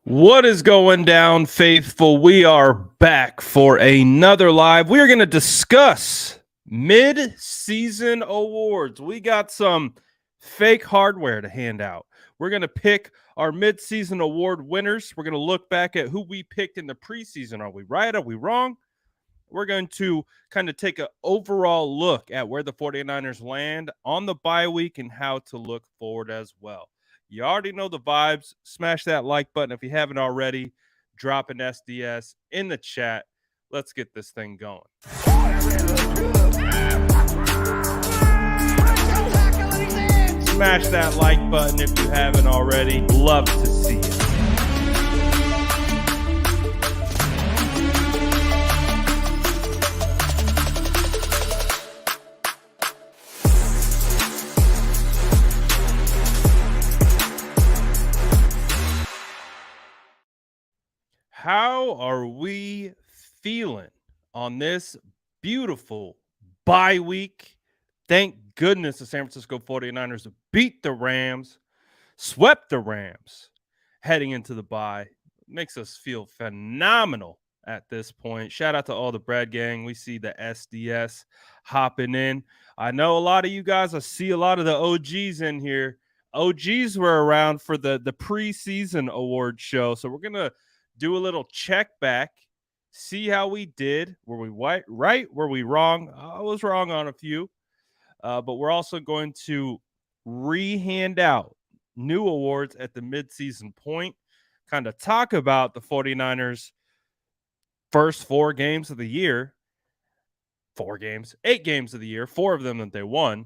What is going down, faithful? We are back for another live. We are going to discuss mid-season awards. We got some fake hardware to hand out. We're going to pick our mid-season award winners. We're going to look back at who we picked in the preseason. Are we right? Are we wrong? We're going to kind of take an overall look at where the 49ers land on the bye week and how to look forward as well. You already know the vibes. Smash that like button if you haven't already. Drop an SDS in the chat. Let's get this thing going. Smash that like button if you haven't already. Love to see it. How are we feeling on this beautiful bye week? Thank goodness the San Francisco 49ers beat the Rams, swept the Rams heading into the bye. Makes us feel phenomenal at this point. Shout out to all the Brad gang. We see the SDS hopping in. I know a lot of you guys, I see a lot of the OGs in here. OGs were around for the preseason award show. So we're going to do a little check back, see how we did. Were we right? Were we wrong? I was wrong on a few. But we're also going to hand out new awards at the midseason point, kind of talk about the 49ers' first 4 games of the year. 8 games of the year, 4 of them that they won.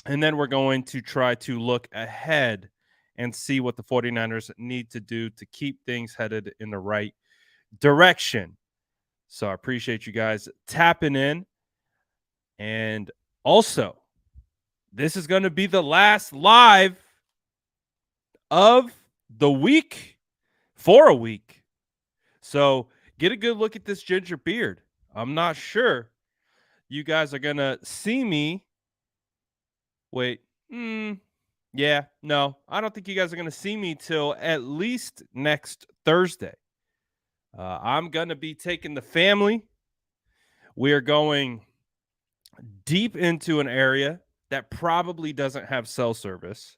And then we're going to try to look ahead and see what the 49ers need to do to keep things headed in the right direction. So I appreciate you guys tapping in. And also, this is going to be the last live of the week for a week. So get a good look at this ginger beard. I'm not sure you guys are going to see me. Wait. Yeah, no, I don't think you guys are going to see me till at least next Thursday. I'm going to be taking the family. We are going deep into an area that probably doesn't have cell service.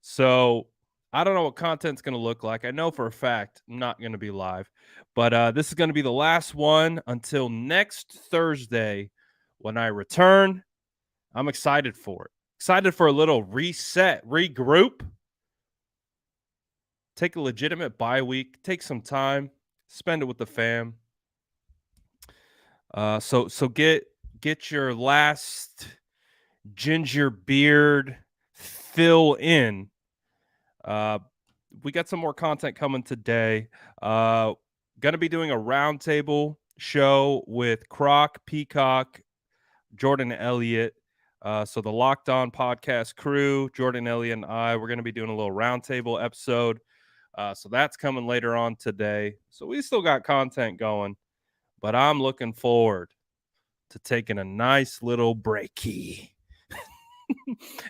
So I don't know what content's going to look like. I know for a fact I'm not going to be live. But this is going to be the last one until next Thursday when I return. I'm excited for it. Excited for a little reset, regroup. Take a legitimate bye week. Take some time. Spend it with the fam. So get your last ginger beard fill in. We got some more content coming today. Gonna be doing a roundtable show with Croc, Peacock, Jordan Elliott. So the Locked On podcast crew, Jordan Elliott and I, we're going to be doing a little roundtable episode. So that's coming later on today. So we still got content going, but I'm looking forward to taking a nice little breaky.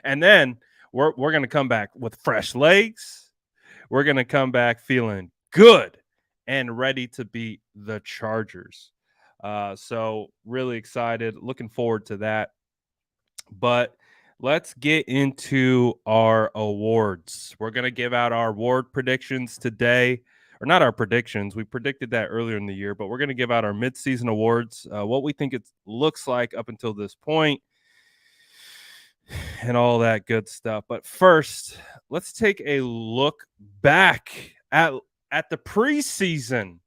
And then we're going to come back with fresh legs. We're going to come back feeling good and ready to beat the Chargers. So really excited. Looking forward to that. But let's get into our awards. We're going to give out our award predictions today. Or not our predictions. We predicted that earlier in the year, but we're going to give out our midseason awards, what we think it looks like up until this point, and all that good stuff. But first, let's take a look back at the preseason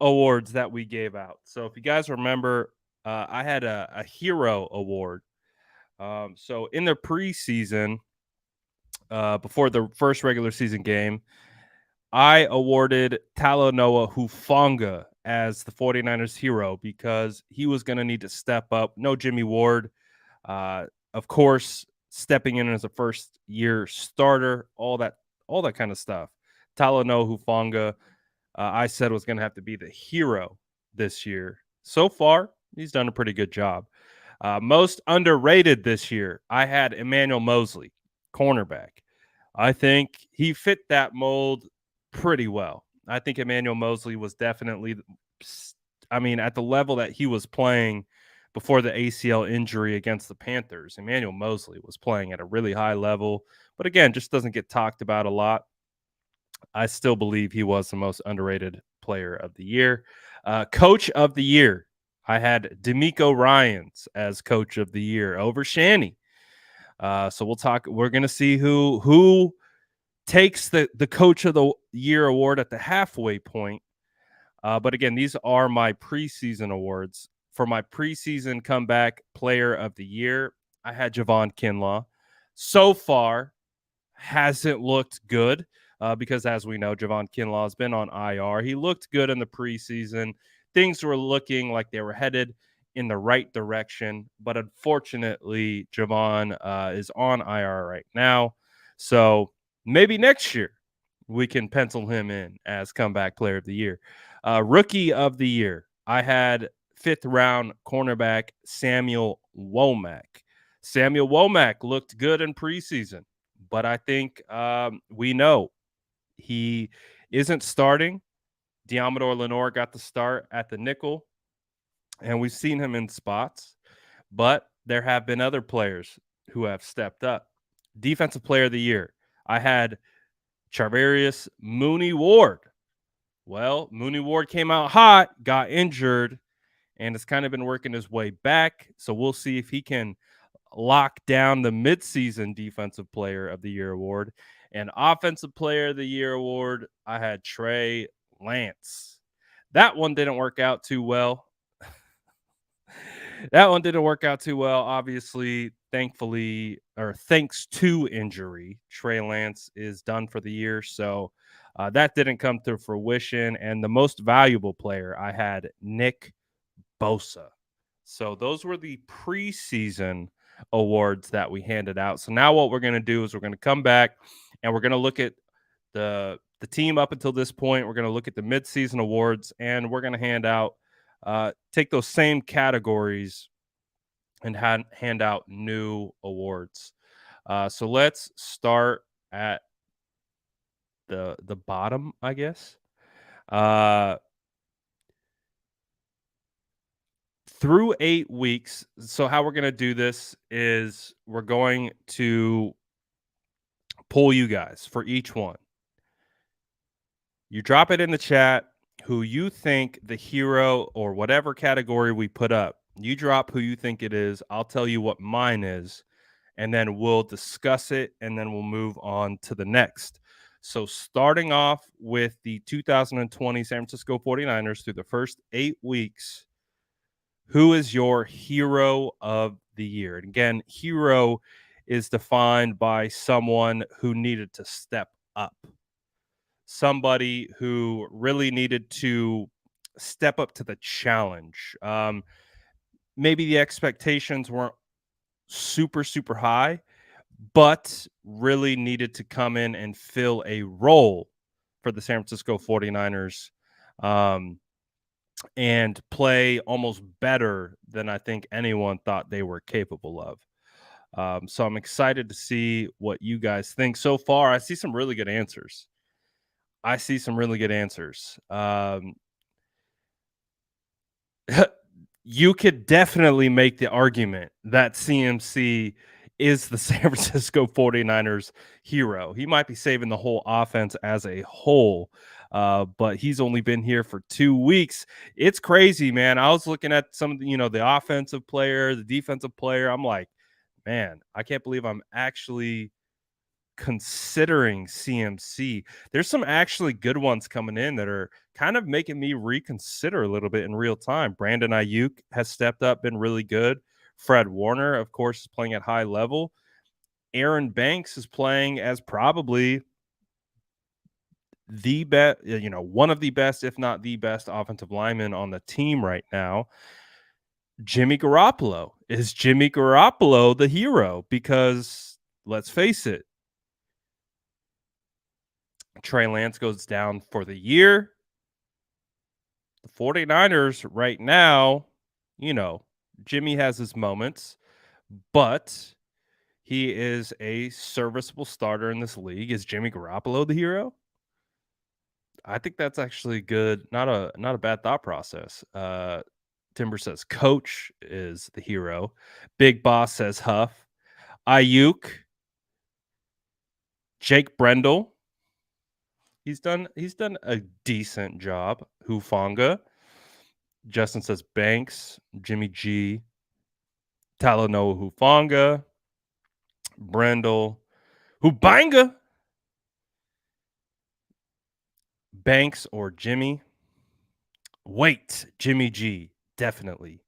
awards that we gave out. So if you guys remember, I had a hero award. So in the preseason, before the first regular season game, I awarded Talanoa Hufanga as the 49ers hero because he was going to need to step up. No Jimmy Ward. Of course, stepping in as a first-year starter, all that kind of stuff. Talanoa Hufanga, I said, was going to have to be the hero this year. So far, he's done a pretty good job. Most underrated this year, I had Emmanuel Mosley, cornerback. I think he fit that mold pretty well. I think Emmanuel Mosley was definitely, I mean, at the level that he was playing before the ACL injury against the Panthers. Emmanuel Mosley was playing at a really high level, but again, just doesn't get talked about a lot. I still believe he was the most underrated player of the year. Coach of the year, I had D'Amico Ryans as coach of the year over Shanny. So we'll talk. We're gonna see who takes the coach of the year award at the halfway point. But again, these are my preseason awards. For my preseason comeback player of the year, I had Javon Kinlaw. So far, hasn't looked good because, as we know, Javon Kinlaw has been on IR. He looked good in the preseason. Things were looking like they were headed in the right direction, but unfortunately, Javon is on IR right now. So maybe next year we can pencil him in as comeback player of the year. Rookie of the year, I had fifth round cornerback Samuel Womack. Samuel Womack looked good in preseason, but I think we know he isn't starting. Diamador Lenore got the start at the nickel, and we've seen him in spots, but there have been other players who have stepped up. Defensive player of the year, I had Charvarius Mooney Ward. Well, Mooney Ward came out hot, got injured, and has kind of been working his way back. So we'll see if he can lock down the midseason defensive player of the year award. And offensive player of the year award, I had Trey Lance. That one didn't work out too well. That one didn't work out too well. Obviously, thankfully, or thanks to injury, Trey Lance is done for the year. So that didn't come to fruition. And the most valuable player, I had Nick Bosa. So those were the preseason awards that we handed out. So now what we're going to do is we're going to come back and we're going to look at the team up until this point. We're going to look at the midseason awards and we're going to hand out take those same categories and hand out new awards. So let's start at the bottom, I guess. Through 8 weeks. So how we're going to do this is we're going to poll you guys for each one. You drop it in the chat who you think the hero or whatever category we put up. You drop who you think it is. I'll tell you what mine is, and then we'll discuss it, and then we'll move on to the next. So starting off with the 2020 San Francisco 49ers through the first 8 weeks, who is your hero of the year? And again, hero is defined by someone who needed to step up, somebody who really needed to step up to the challenge. Maybe the expectations weren't super, super high, but really needed to come in and fill a role for the San Francisco 49ers. And play almost better than I think anyone thought they were capable of. So I'm excited to see what you guys think. So far, I see some really good answers. You could definitely make the argument that CMC is the San Francisco 49ers hero. He might be saving the whole offense as a whole, but he's only been here for 2 weeks. It's crazy, man. I was looking at some of the, the offensive player, the defensive player. I'm like, man, I can't believe I'm actually considering CMC. There's some actually good ones coming in that are kind of making me reconsider a little bit in real time. Brandon Ayuk has stepped up, been really good. Fred Warner, of course, is playing at high level. Aaron Banks is playing as probably the best, one of the best, if not the best offensive lineman on the team right now. Jimmy Garoppolo. Is Jimmy Garoppolo the hero? Because let's face it, Trey Lance goes down for the year. The 49ers right now, Jimmy has his moments, but he is a serviceable starter in this league. Is Jimmy Garoppolo the hero? I think that's actually good. Not a bad thought process. Timber says Coach is the hero. Big Boss says Huff. Ayuk, Jake Brendel. He's done a decent job. Hufanga. Justin says Banks, Jimmy G, Talanoa Hufanga, Brendel, Hubanga, Banks or Jimmy. Wait, Jimmy G, definitely.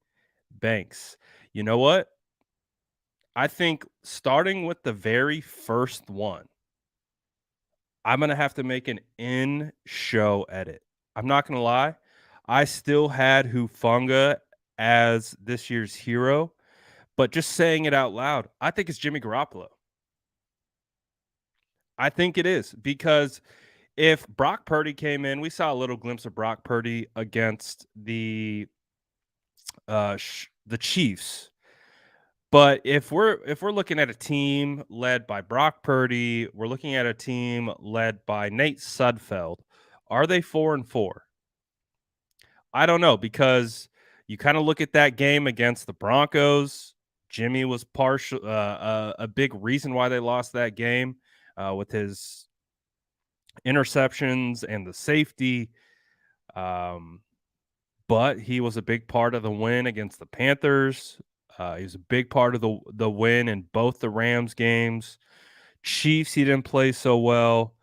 Banks. You know what? I think starting with the very first one, I'm gonna have to make an in-show edit. I'm not gonna lie. I still had Hufanga as this year's hero, but just saying it out loud, I think it's Jimmy Garoppolo. I think it is because if Brock Purdy came in, we saw a little glimpse of Brock Purdy against the Chiefs. But if we're looking at a team led by Brock Purdy, we're looking at a team led by Nate Sudfeld. Are they 4-4? I don't know because you kind of look at that game against the Broncos. Jimmy was partial, a big reason why they lost that game with his interceptions and the safety. Um, but he was a big part of the win against the Panthers. He was a big part of the win in both the Rams games. Chiefs, he didn't play so well.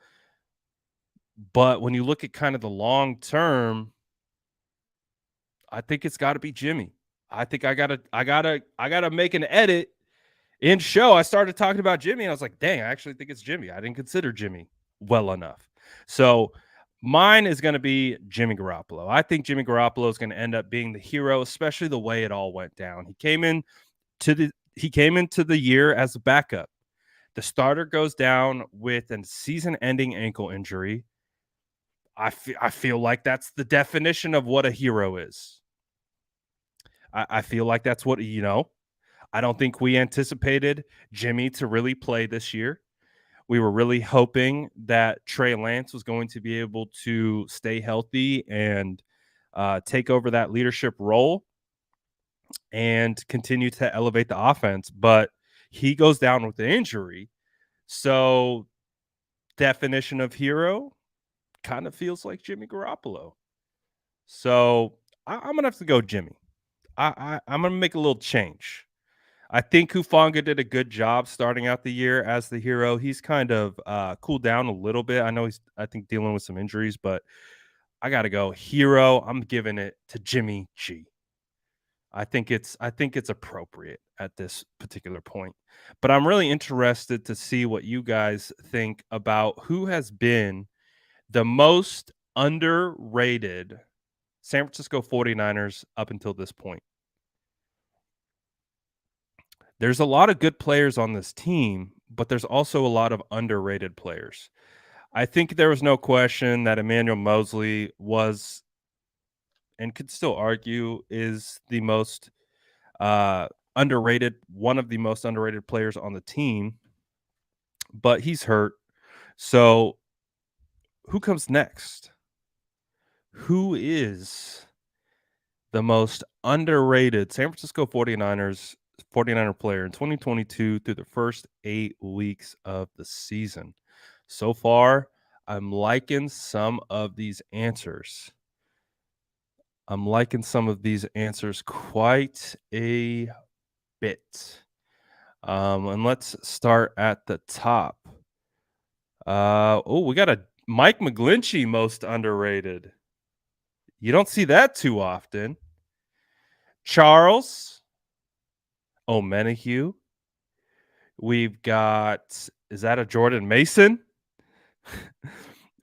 But when you look at kind of the long term, I think it's got to be Jimmy. I think I gotta make an edit in show. I started talking about Jimmy, and I was like, dang, I actually think it's Jimmy. I didn't consider Jimmy well enough. So mine is going to be Jimmy Garoppolo. I think Jimmy Garoppolo is going to end up being the hero, especially the way it all went down. He came into the year as a backup. The starter goes down with a season-ending ankle injury. I feel like that's the definition of what a hero is. I feel like that's what I don't think we anticipated Jimmy to really play this year. We were really hoping that Trey Lance was going to be able to stay healthy and take over that leadership role and continue to elevate the offense. But he goes down with the injury. So, definition of hero kind of feels like Jimmy Garoppolo. So, I'm going to have to go Jimmy. I'm going to make a little change. I think Hufanga did a good job starting out the year as the hero. He's kind of cooled down a little bit. I know I think, dealing with some injuries, but I got to go hero. I'm giving it to Jimmy G. I think it's appropriate at this particular point. But I'm really interested to see what you guys think about who has been the most underrated San Francisco 49ers up until this point. There's a lot of good players on this team, but there's also a lot of underrated players. I think there was no question that Emmanuel Mosley was and could still argue is the most underrated, one of the most underrated players on the team, but he's hurt. So who comes next? Who is the most underrated San Francisco 49er player in 2022 through the first 8 weeks of the season? So far, I'm liking some of these answers. Quite a bit. And let's start at the top. We got a Mike McGlinchey most underrated. You don't see that too often. Charles Omenihu. We've got, is that a Jordan Mason?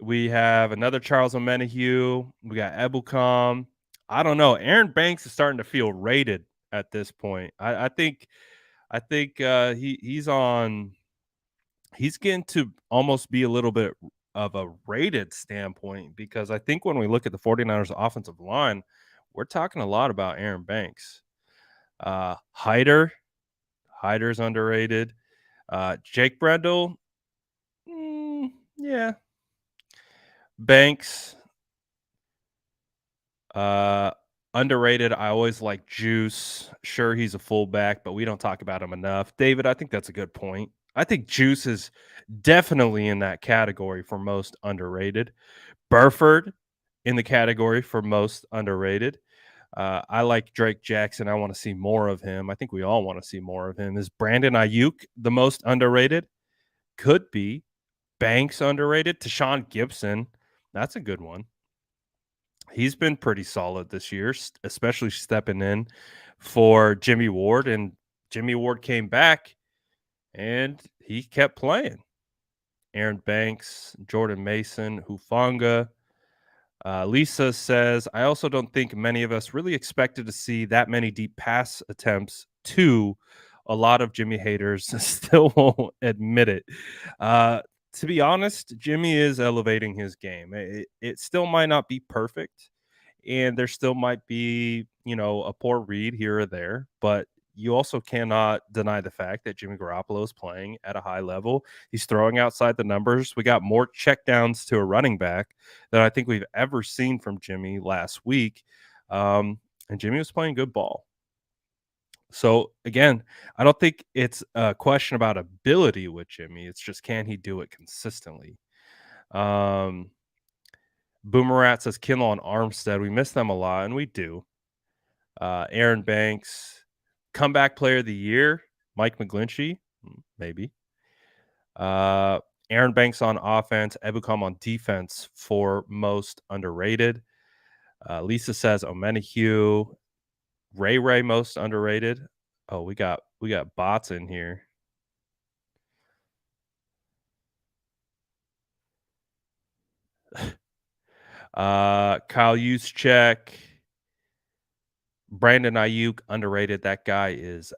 We have another Charles Omenihu. We got Ebukam. I don't know. Aaron Banks is starting to feel rated at this point. I think he's getting to almost be a little bit of a rated standpoint because I think when we look at the 49ers offensive line, we're talking a lot about Aaron Banks. Hyder's underrated. Jake Brendel, yeah. Banks, Uh, Underrated. I always like Juice. Sure, he's a fullback, but we don't talk about him enough. David, I think that's a good point. I think Juice is definitely in that category for most underrated. Burford in the category for most underrated. I like Drake Jackson. I want to see more of him. I think we all want to see more of him. Is Brandon Ayuk the most underrated? Could be. Banks underrated. Tashawn Gibson. That's a good one. He's been pretty solid this year, especially stepping in for Jimmy Ward. And Jimmy Ward came back and he kept playing. Aaron Banks, Jordan Mason, Hufanga. Lisa says, I also don't think many of us really expected to see that many deep pass attempts, too. A lot of Jimmy haters still won't admit it. Uh, to be honest, Jimmy is elevating his game. It still might not be perfect, and there still might be, a poor read here or there, but you also cannot deny the fact that Jimmy Garoppolo is playing at a high level. He's throwing outside the numbers. We got more checkdowns to a running back than I think we've ever seen from Jimmy last week. And Jimmy was playing good ball. So again, I don't think it's a question about ability with Jimmy. It's just, can he do it consistently? Um, Boomerat says Kinlaw and Armstead. We miss them a lot, and we do. Aaron Banks, comeback player of the year, Mike McGlinchey, maybe. Aaron Banks on offense, Ebukam on defense for most underrated. Lisa says Omenihu, Ray most underrated. Oh, we got bots in here. Kyle Juszczyk, Brandon Ayuk underrated. That guy is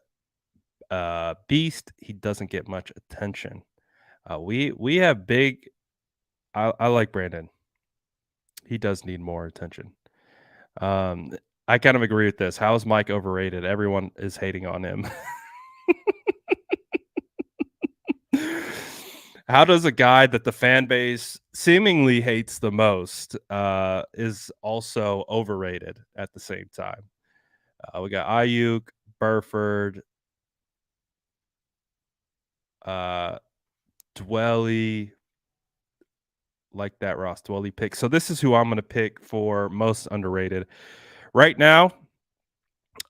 beast. He doesn't get much attention. We have big. I like Brandon. He does need more attention. I kind of agree with this. How is Mike overrated? Everyone is hating on him. How does a guy that the fan base seemingly hates the most is also overrated at the same time? We got Ayuk, Burford, Dwelly, like that Ross Dwelly pick. So this is who I'm going to pick for most underrated. Right now,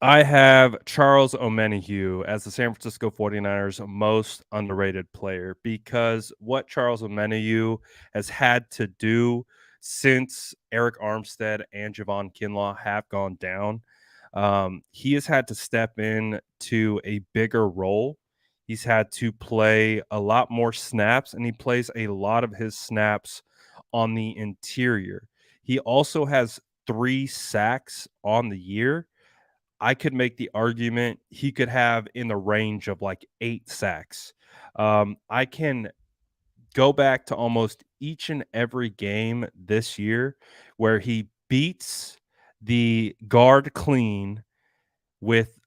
I have Charles Omenihu as the San Francisco 49ers most underrated player, because what Charles Omenihu has had to do since Eric Armstead and Javon Kinlaw have gone down, he has had to step in to a bigger role. He's had to play a lot more snaps, and he plays a lot of his snaps on the interior. He also has 3 sacks on the year. I could make the argument he could have in the range of like 8 sacks. I can go back to almost each and every game this year where he beats the guard clean with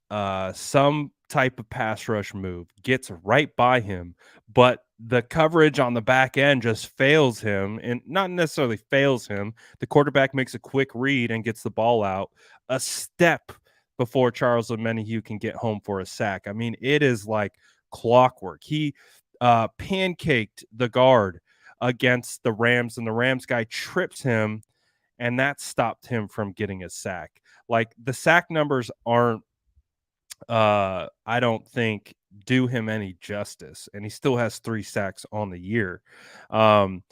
some type of pass rush move, gets right by him, but the coverage on the back end just fails him, and not necessarily fails him. The quarterback makes a quick read and gets the ball out a step before Charles Omenihu can get home for a sack. I mean, it is like clockwork. He pancaked the guard against the Rams, and the Rams guy tripped him, and that stopped him from getting a sack. Like, the sack numbers aren't I don't think do him any justice, and he still has 3 sacks on the year. Um,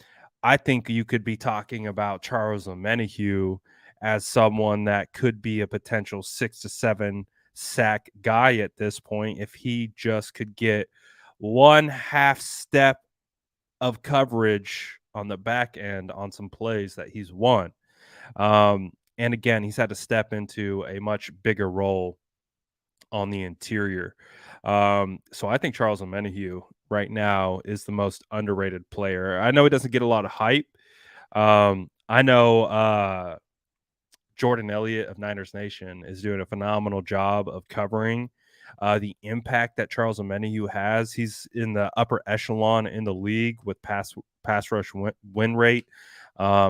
I think you could be talking about Charles Omenihu as someone that could be a potential 6 to 7 sack guy at this point if he just could get one half step of coverage on the back end on some plays that he's won. And again, he's had to step into a much bigger role on the interior. So I think Charles Omenihu right now is the most underrated player. I know he doesn't get a lot of hype. I know Jordan Elliott of Niners Nation is doing a phenomenal job of covering the impact that Charles Omenihu has. He's in the upper echelon in the league with pass rush win rate.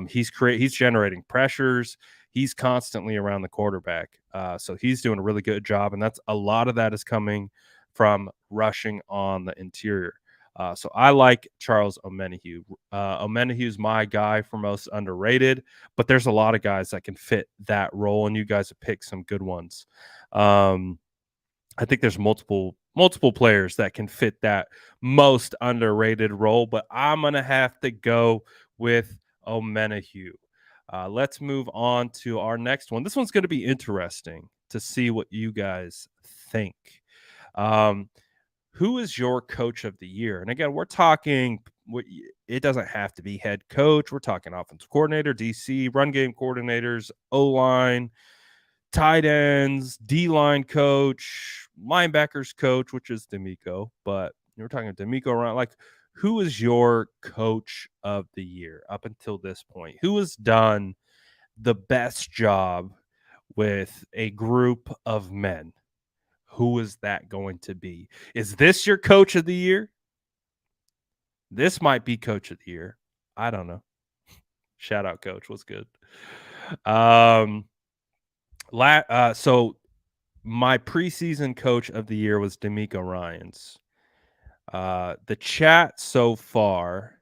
He's generating pressures. he's constantly around the quarterback. So he's doing a really good job, and that's a lot of that is coming from rushing on the interior. So I like Charles Omenihu. Omenahu's my guy for most underrated, but there's a lot of guys that can fit that role, and you guys have picked some good ones. I think there's multiple players that can fit that most underrated role, but I'm gonna have to go with Omenahu. Let's move on to our next one. This one's going to be interesting to see what you guys think. Um, who is your coach of the year? And again, we're talking, it doesn't have to be head coach. We're talking offensive coordinator, DC, run game coordinators, O line, tight ends, D line coach, linebackers coach, which is D'Amico, but we're talking D'Amico around. Like, who is your coach of the year up until this point? Who has done the best job with a group of men? Who is that going to be? Is this your coach of the year? This might be coach of the year. I don't know. Shout out, coach. What's good? So my preseason coach of the year was D'Amico Ryans. The chat so far,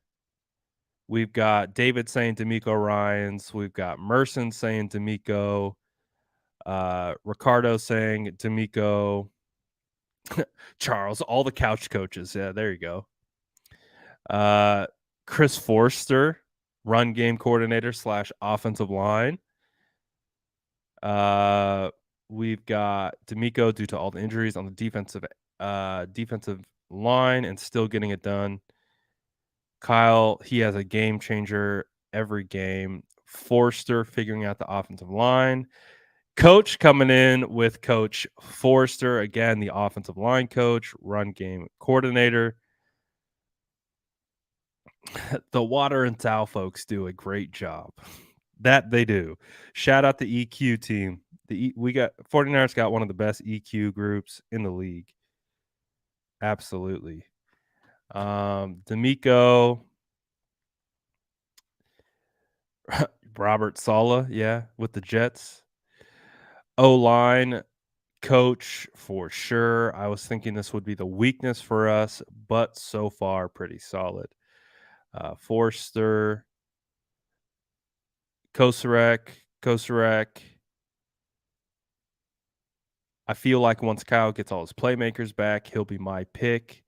we've got David saying D'Amico Ryans. We've got Merson saying D'Amico. Ricardo saying D'Amico. Charles, all the couch coaches. Yeah, there you go. Chris Forster, run game coordinator / offensive line. We've got D'Amico due to all the injuries on the defensive line and still getting it done. Kyle, he has a game changer every game. Forster figuring out the offensive line. Coach coming in with Coach Forster, again, the offensive line coach, run game coordinator. The Water and Towel folks do a great job. That they do. Shout out the EQ team. We got 49ers got one of the best EQ groups in the league. Absolutely. D'Amico, Robert Saleh, yeah, with the Jets. O-line coach for sure. I was thinking this would be the weakness for us, but so far pretty solid. Forster, Kosarek. I feel like once Kyle gets all his playmakers back, he'll be my pick.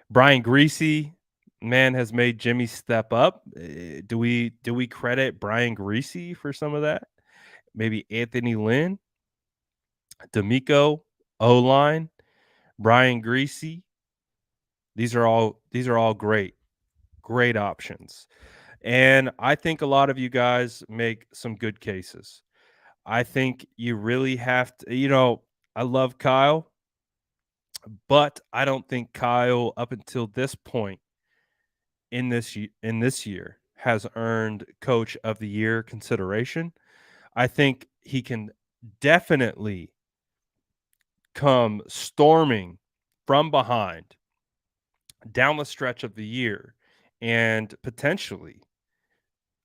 Brian Greasy, man, has made Jimmy step up. Do we credit Brian Greasy for some of that? Maybe Anthony Lynn, D'Amico, O-line, Brian Greasy. These are all great options. And I think a lot of you guys make some good cases. I think you really have to, I love Kyle, but I don't think Kyle up until this point in this year has earned coach of the year consideration. I think he can definitely come storming from behind down the stretch of the year and potentially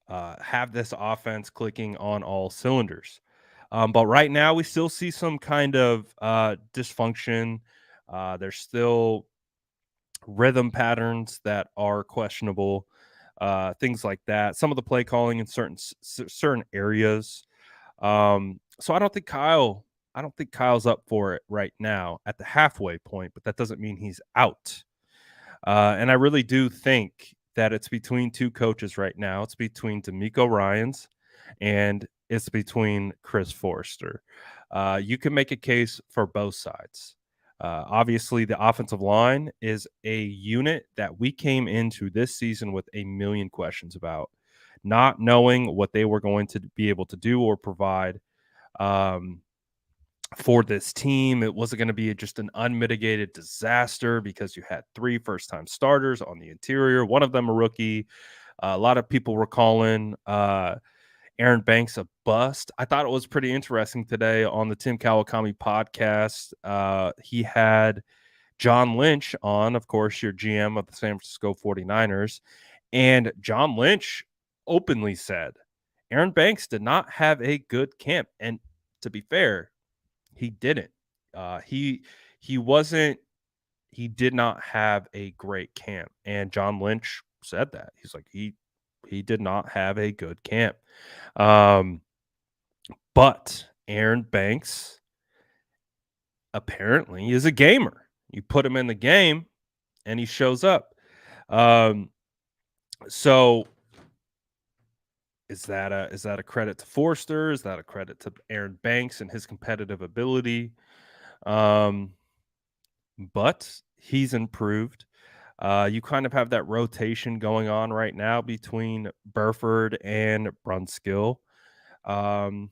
have this offense clicking on all cylinders. But right now, we still see some kind of dysfunction. There's still rhythm patterns that are questionable, things like that. Some of the play calling in certain areas. So I don't think Kyle's up for it right now at the halfway point, but that doesn't mean he's out. And I really do think that it's between two coaches right now. It's between D'Amico Ryans and it's between Chris Forster. You can make a case for both sides. Obviously, the offensive line is a unit that we came into this season with a million questions about, not knowing what they were going to be able to do or provide for this team. It wasn't going to be just an unmitigated disaster because you had 3 first-time starters on the interior, one of them a rookie. A lot of people were calling Aaron Banks a bust. I thought it was pretty interesting today on the Tim Kawakami podcast. He had John Lynch on, of course, your GM of the San Francisco 49ers. And John Lynch openly said Aaron Banks did not have a good camp, and to be fair, he didn't. He wasn't. He did not have a great camp, and John Lynch said that. He's like he did not have a good camp. Um, but Aaron Banks apparently is a gamer. You put him in the game, and he shows up. Um, so is that a credit to Forster? Is that a credit to Aaron Banks and his competitive ability? Um, but he's improved. You kind of have that rotation going on right now between Burford and Brunskill. Um,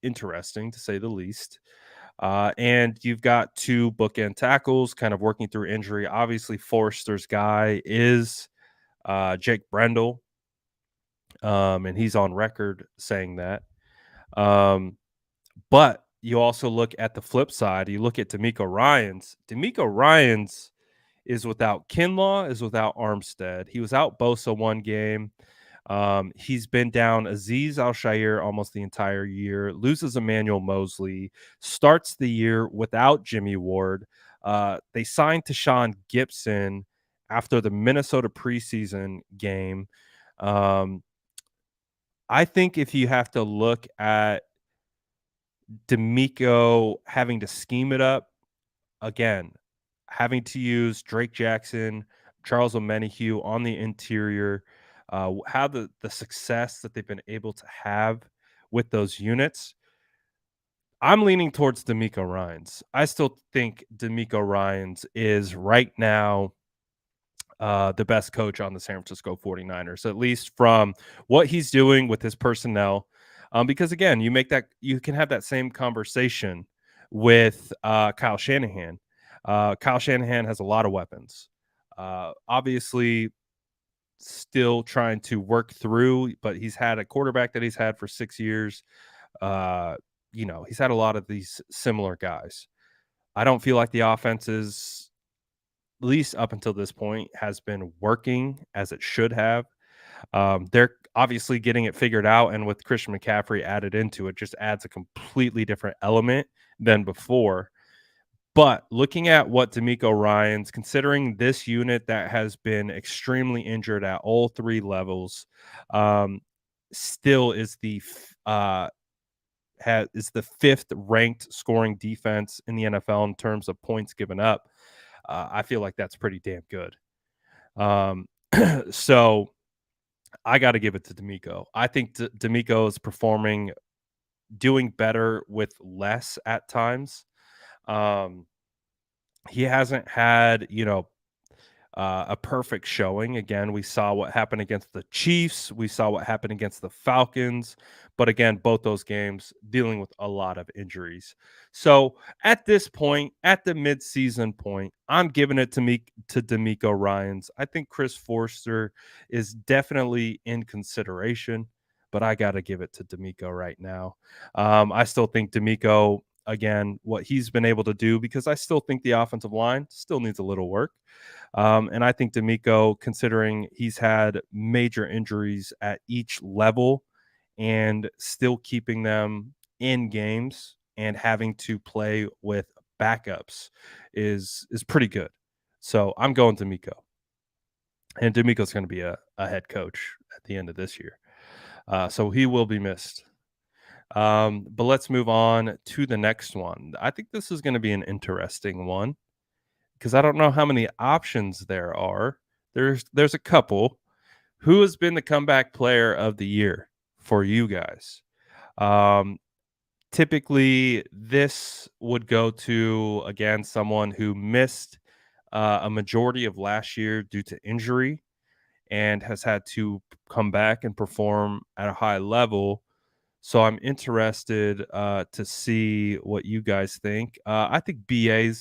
Interesting to say the least. And you've got two bookend tackles kind of working through injury. Obviously, Forster's guy is Jake Brendel, and he's on record saying that. But you also look at the flip side. You look at D'Amico Ryans. D'Amico Ryans is without Kinlaw, is without Armstead. He was out Bosa one game. He's been down Azeez Al-Shaair almost the entire year, loses Emmanuel Mosley, starts the year without Jimmy Ward. They signed Tashawn Gibson after the Minnesota preseason game. Um, I think if you have to look at D'Amico having to scheme it up, again, having to use Drake Jackson, Charles Omenihu on the interior, how the success that they've been able to have with those units, I'm leaning towards D'Amico Ryans. I still think D'Amico Ryans is right now the best coach on the San Francisco 49ers, at least from what he's doing with his personnel. Because again, you can have that same conversation with Kyle Shanahan. Kyle Shanahan has a lot of weapons. Obviously, still trying to work through, but he's had a quarterback that he's had for 6 years. Uh, he's had a lot of these similar guys. I don't feel like the offense is, at least up until this point, has been working as it should have. They're obviously getting it figured out, and with Christian McCaffrey added into it, just adds a completely different element than before. But looking at what D'Amico Ryans, considering this unit that has been extremely injured at all three levels, um, still is is the fifth ranked scoring defense in the NFL in terms of points given up. I feel like that's pretty damn good. Um, so I got to give it to D'Amico. I think D'Amico is doing better with less at times. Um, he hasn't had, a perfect showing. Again, we saw what happened against the Chiefs. We saw what happened against the Falcons. But again, both those games dealing with a lot of injuries. So at this point, at the midseason point, I'm giving it to D'Amico Ryans. I think Chris Forster is definitely in consideration, but I got to give it to D'Amico right now. I still think D'Amico, again, what he's been able to do, because I still think the offensive line still needs a little work. And I think D'Amico, considering he's had major injuries at each level and still keeping them in games and having to play with backups, is pretty good. So I'm going D'Amico. And D'Amico's going to be a head coach at the end of this year. So he will be missed. But let's move on to the next one. I think this is going to be an interesting one, because I don't know how many options there are. There's a couple. Who has been the comeback player of the year for you guys? Um, Typically, this would go to, again, someone who missed a majority of last year due to injury and has had to come back and perform at a high level. So I'm interested to see what you guys think. I think BA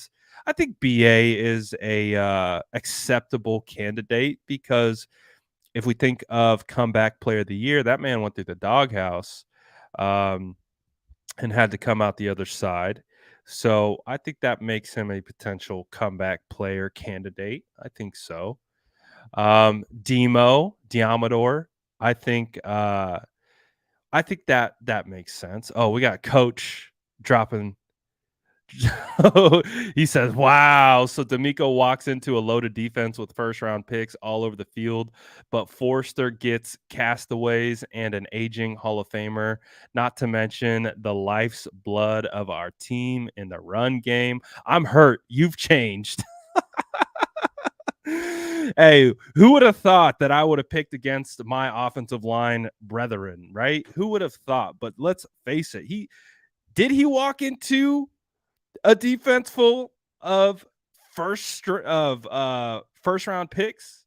is a acceptable candidate, because if we think of comeback player of the year, that man went through the doghouse um, and had to come out the other side. So I think that makes him a potential comeback player candidate. I think so. Diamador, I think I think that makes sense. Oh, we got coach dropping. He says, "Wow." So D'Amico walks into a loaded defense with first round picks all over the field, but Forster gets castaways and an aging Hall of Famer, not to mention the life's blood of our team in the run game. I'm hurt. You've changed. Hey, who would have thought that I would have picked against my offensive line brethren, right? Who would have thought? But let's face it, he walk into a defense full of first round picks.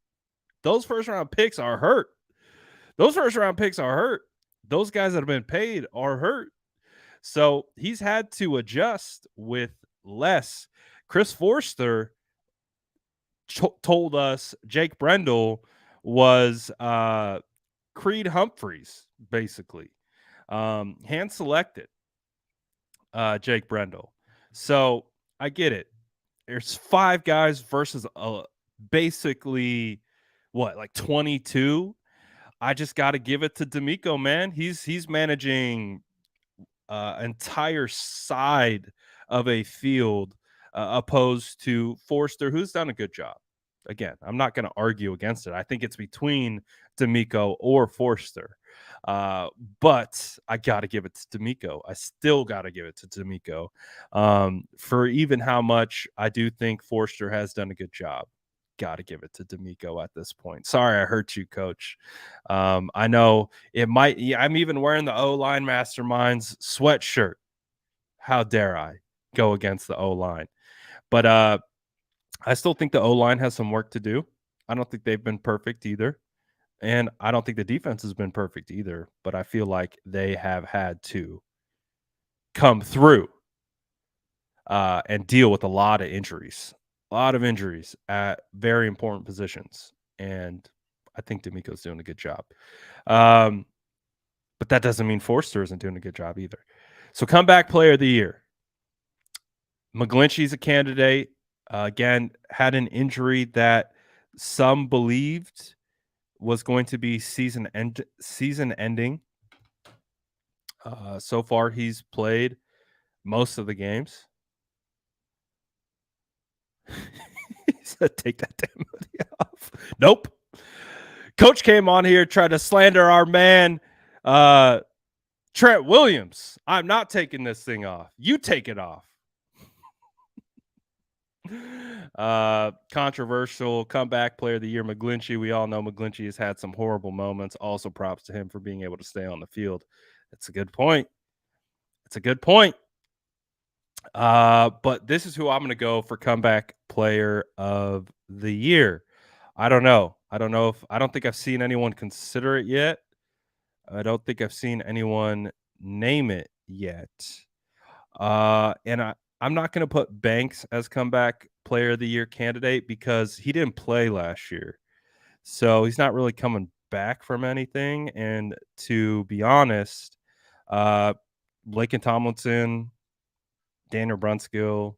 Those first round picks are hurt. Those first round picks are hurt. Those guys that have been paid are hurt. So he's had to adjust with less. Chris Forster told us Jake Brendel was Creed Humphreys, basically. Hand selected Jake Brendel. So I get it. There's 5 guys versus basically what, like 22. I just got to give it to D'Amico, man. He's managing entire side of a field opposed to Forster, who's done a good job. Again, I'm not going to argue against it. I think it's between D'Amico or Forster. But I got to give it to D'Amico. I still got to give it to D'Amico for even how much I do think Forster has done a good job. Got to give it to D'Amico at this point. Sorry, I hurt you, coach. I know it might. Yeah, I'm even wearing the O-line Masterminds sweatshirt. How dare I go against the O-line? But I still think the O-line has some work to do. I don't think they've been perfect either. And I don't think the defense has been perfect either, but I feel like they have had to come through and deal with a lot of injuries at very important positions. And I think D'Amico's doing a good job. But that doesn't mean Forster isn't doing a good job either. So comeback player of the year. McGlinchey's a candidate. Again, had an injury that some believed was going to be season ending. So far, he's played most of the games. He said, "Take that damn hoodie off." Nope. Coach came on here, tried to slander our man, Trent Williams. I'm not taking this thing off. You take it off. Controversial comeback player of the year, McGlinchey. We all know McGlinchey has had some horrible moments. Also, props to him for being able to stay on the field. It's a good point. But this is who I'm going to go for comeback player of the year. I don't know. I don't think I've seen anyone consider it yet. I don't think I've seen anyone name it yet. And I'm not going to put Banks as comeback player of the year candidate because he didn't play last year. So he's not really coming back from anything. And to be honest, Blake and Tomlinson, Daniel Brunskill,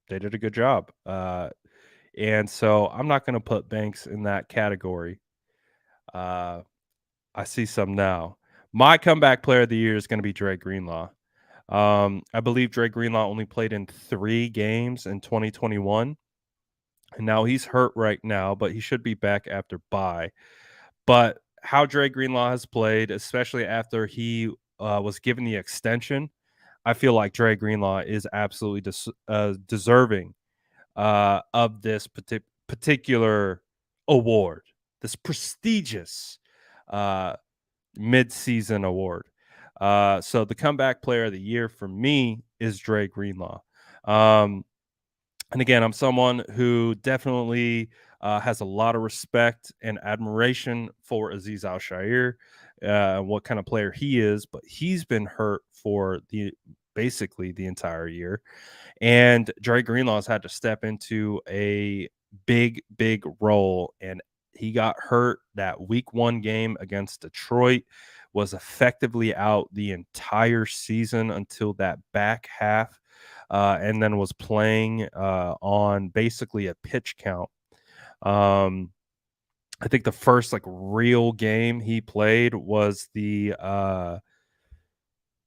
they did a good job. And so I'm not going to put Banks in that category. I see some now. My comeback player of the year is going to be Dre Greenlaw. I believe Dre Greenlaw only played in 3 games in 2021. And now he's hurt right now, but he should be back after bye. But how Dre Greenlaw has played, especially after he was given the extension, I feel like Dre Greenlaw is absolutely deserving of this particular award, this prestigious mid-season award. So the comeback player of the year for me is Dre Greenlaw. And again, I'm someone who definitely has a lot of respect and admiration for Azeez Al-Shaair, what kind of player he is, but he's been hurt for basically the entire year. And Dre Greenlaw has had to step into a big role, and he got hurt that week 1 game against Detroit, was effectively out the entire season until that back half, and then was playing on basically a pitch count. I think the first like real game he played was the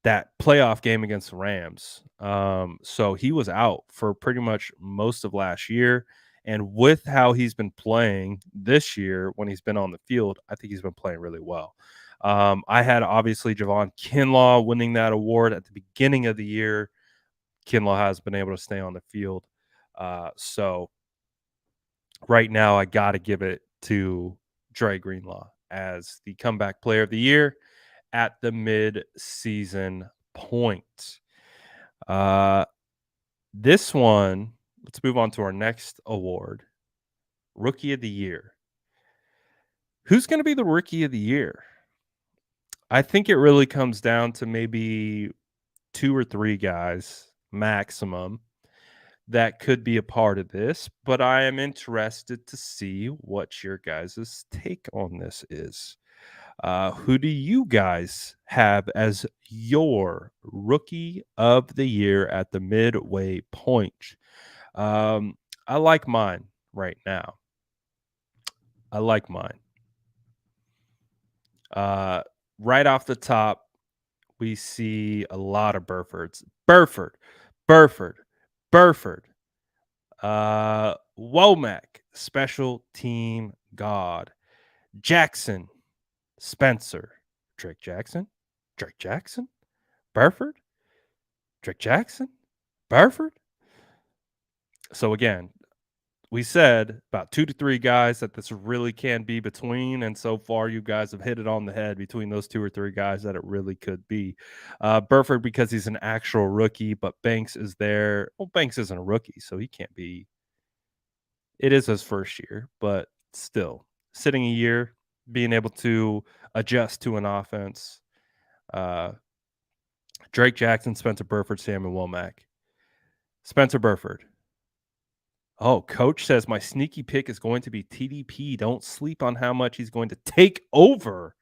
that playoff game against the Rams. So he was out for pretty much most of last year. And with how he's been playing this year when he's been on the field, I think he's been playing really well. I had obviously Javon Kinlaw winning that award at the beginning of the year. Kinlaw has been able to stay on the field. So right now, I got to give it to Dre Greenlaw as the comeback player of the year at the mid-season point. Uh, this one, let's move on to our next award, Rookie of the Year. Who's going to be the Rookie of the Year? I think it really comes down to maybe 2 or 3 guys maximum that could be a part of this, but I am interested to see what your guys' take on this is. Who do you guys have as your rookie of the year at the midway point? Um, I like mine right now. I like mine. Uh, right off the top, we see a lot of Burfords. Burford, Burford. Womack, special team god. Jackson, Spencer, Drake Jackson, Burford, Drake Jackson, Burford. So again, we said about 2 to 3 guys that this really can be between, and so far you guys have hit it on the head between those 2 or 3 guys that it really could be. Burford because he's an actual rookie, but Banks is there. Well, Banks isn't a rookie, so he can't be. It is his first year, but still, sitting a year, being able to adjust to an offense. Uh, Drake Jackson, Spencer Burford, Samuel Womack. Spencer Burford. Oh, coach says my sneaky pick is going to be TDP. Don't sleep on how much he's going to take over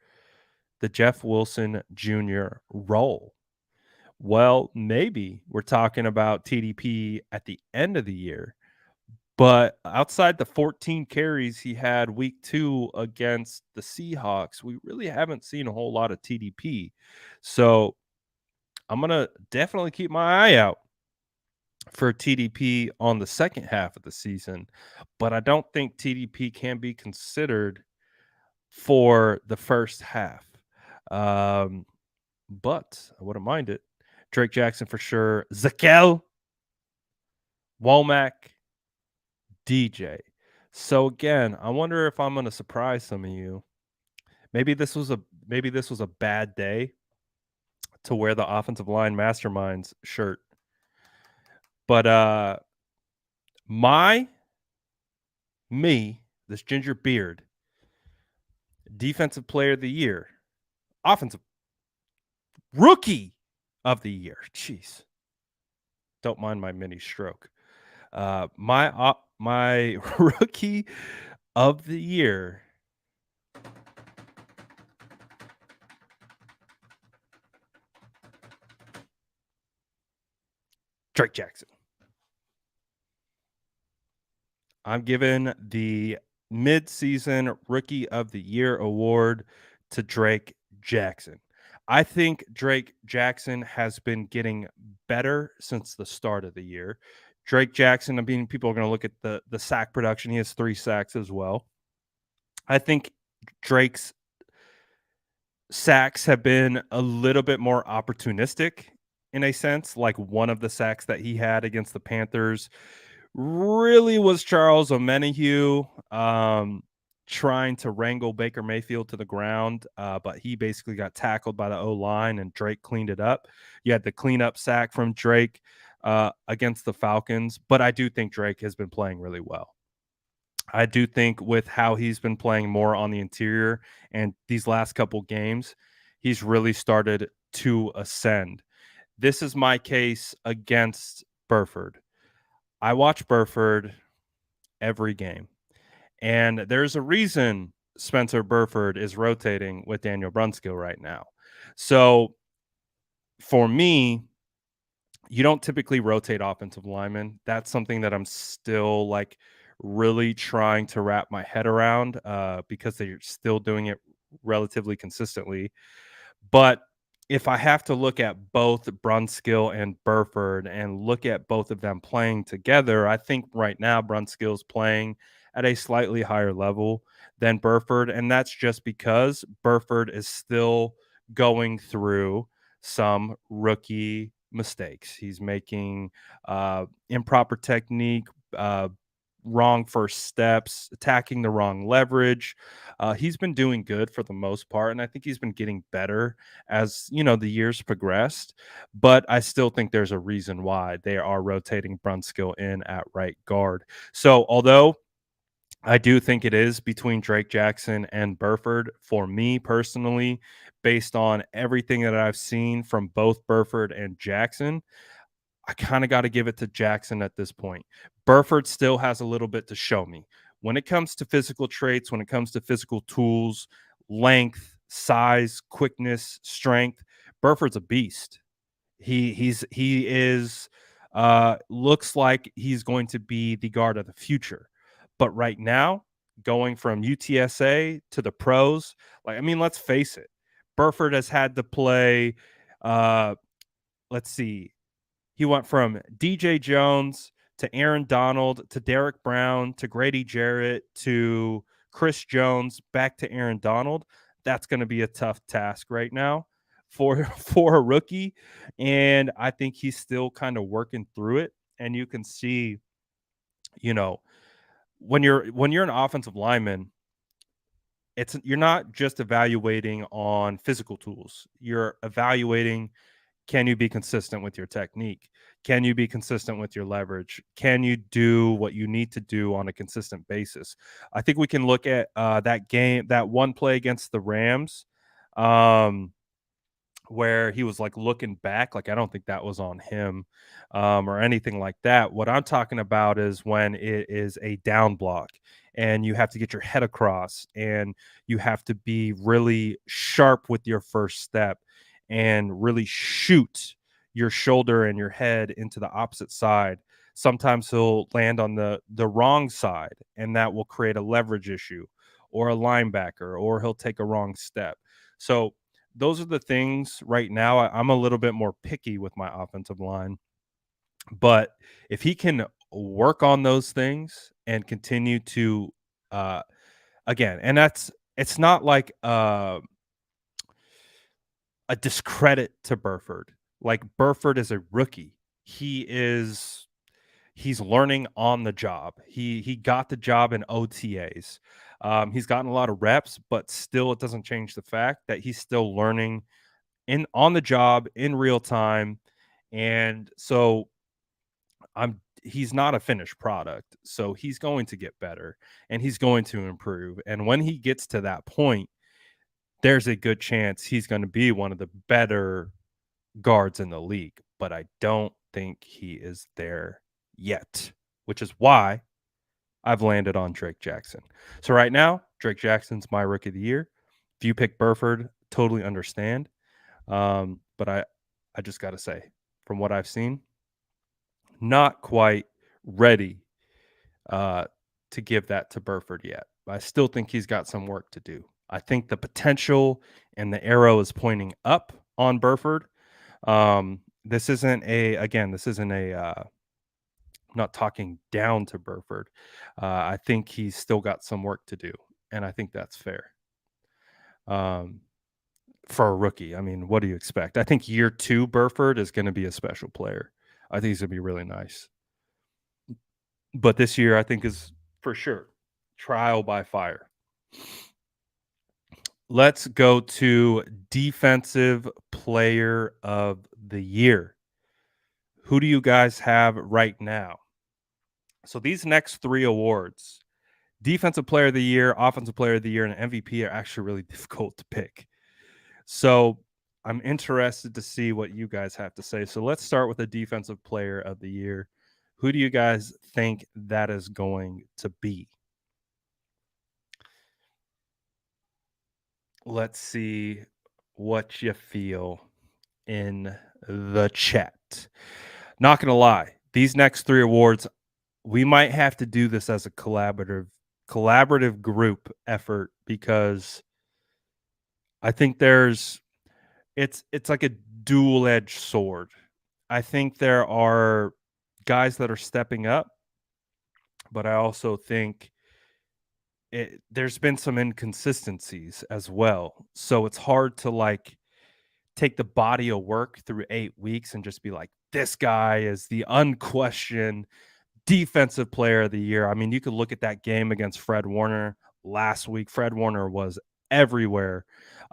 the Jeff Wilson Jr. role. Well, maybe we're talking about TDP at the end of the year, but outside the 14 carries he had week 2 against the Seahawks, we really haven't seen a whole lot of TDP. So I'm going to definitely keep my eye out for TDP on the second half of the season, but I don't think TDP can be considered for the first half. But I wouldn't mind it. Drake Jackson for sure. Zakel, Womack, DJ. So again, I wonder if I'm going to surprise some of you. Maybe this was a bad day to wear the offensive line masterminds shirt. But this ginger beard, defensive player of the year, offensive rookie of the year. Jeez. Don't mind my mini stroke. My rookie of the year. Drake Jackson. I'm giving the mid-season rookie of the year award to Drake Jackson. I think Drake Jackson has been getting better since the start of the year. Drake Jackson, I mean, people are going to look at the sack production. He has 3 sacks as well. I think Drake's sacks have been a little bit more opportunistic in a sense. Like one of the sacks that he had against the Panthers really was Charles Omenihu trying to wrangle Baker Mayfield to the ground, but he basically got tackled by the O-line and Drake cleaned it up. You had the cleanup sack from Drake against the Falcons, but I do think Drake has been playing really well. I do think with how he's been playing more on the interior and these last couple games, he's really started to ascend. This is my case against Burford. I watch Burford every game, and there's a reason Spencer Burford is rotating with Daniel Brunskill right now. So for me, you don't typically rotate offensive linemen. That's something that I'm still like really trying to wrap my head around because they're still doing it relatively consistently. But if I have to look at both Brunskill and Burford and look at both of them playing together, I think right now Brunskill's playing at a slightly higher level than Burford. And that's just because Burford is still going through some rookie mistakes. He's making improper technique, wrong first steps, attacking the wrong leverage. He's been doing good for the most part, and I think he's been getting better as the years progressed. But I still think there's a reason why they are rotating Brunskill in at right guard. So although I do think it is between Drake Jackson and Burford, for me personally, based on everything that I've seen from both Burford and Jackson, I kind of got to give it to Jackson at this point. Burford still has a little bit to show me. When it comes to physical traits, when it comes to physical tools, length, size, quickness, strength, Burford's a beast. He is looks like he's going to be the guard of the future. But right now, going from UTSA to the pros, like I mean, let's face it. Burford has had to play let's see, he went from DJ Jones to Aaron Donald to Derek Brown to Grady Jarrett to Chris Jones back to Aaron Donald. That's going to be a tough task right now for for a rookie, and I think he's still kind of working through it. And you can see, you know, when you're an offensive lineman, you're not just evaluating on physical tools. You're evaluating, can you be consistent with your technique? Can you be consistent with your leverage? Can you do what you need to do on a consistent basis? I think we can look at that game, that one play against the Rams, um, where he was like looking back. Like, I don't think that was on him or anything like that. What I'm talking about is when it is a down block and you have to get your head across and you have to be really sharp with your first step and really shoot your shoulder and your head into the opposite side. Sometimes he'll land on the wrong side, and that will create a leverage issue or a linebacker, or he'll take a wrong step. So those are the things right now. I'm a little bit more picky with my offensive line, but if he can work on those things and continue to, uh, again, and it's not like a discredit to Burford. Like, Burford is a rookie. He's learning on the job. He got the job in OTAs. He's gotten a lot of reps, but still, it doesn't change the fact that he's still learning in on the job in real time. And so I'm he's not a finished product. So he's going to get better and he's going to improve. And when he gets to that point, there's a good chance he's going to be one of the better guards in the league. But I don't think he is there yet, which is why I've landed on Drake Jackson. So right now, Drake Jackson's my rookie of the year. If you pick Burford, totally understand. But I just got to say, from what I've seen, not quite ready uh, to give that to Burford yet. I still think he's got some work to do. I think the potential and the arrow is pointing up on Burford. This isn't a again. This isn't a. I'm not talking down to Burford. I think he's still got some work to do, and I think that's fair. Um, for a rookie. I mean, what do you expect? I think year 2 Burford is gonna be a special player. I think he's gonna be really nice. But this year, I think is for sure trial by fire. Let's go to defensive player of the year. Who do you guys have right now? So these next 3 awards, defensive player of the year, offensive player of the year, and MVP are actually really difficult to pick. So I'm interested to see what you guys have to say. So let's start with the defensive player of the year. Who do you guys think that is going to be? Let's see what you feel in the chat. Not going to lie, these next 3 awards, we might have to do this as a collaborative group effort because I think it's like a dual-edged sword. I think there are guys that are stepping up, but I also think there's been some inconsistencies as well. So it's hard to like take the body of work through 8 weeks and just be like, this guy is the unquestioned defensive player of the year. I mean, you could look at that game against Fred Warner last week. Fred Warner was everywhere.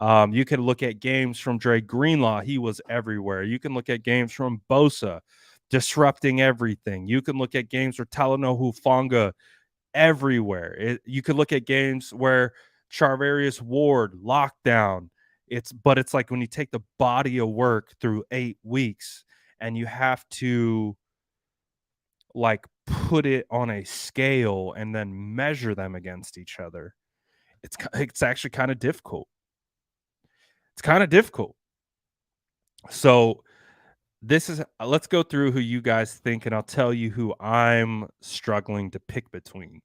You can look at games from Dre Greenlaw. He was everywhere. You can look at games from Bosa disrupting everything. You can look at games where Talanoa Hufanga everywhere. You could look at games where Charvarius Ward lockdown. It's like when you take the body of work through 8 weeks and you have to like put it on a scale and then measure them against each other. It's actually kind of difficult. It's kind of difficult. So let's go through who you guys think, and I'll tell you who I'm struggling to pick between.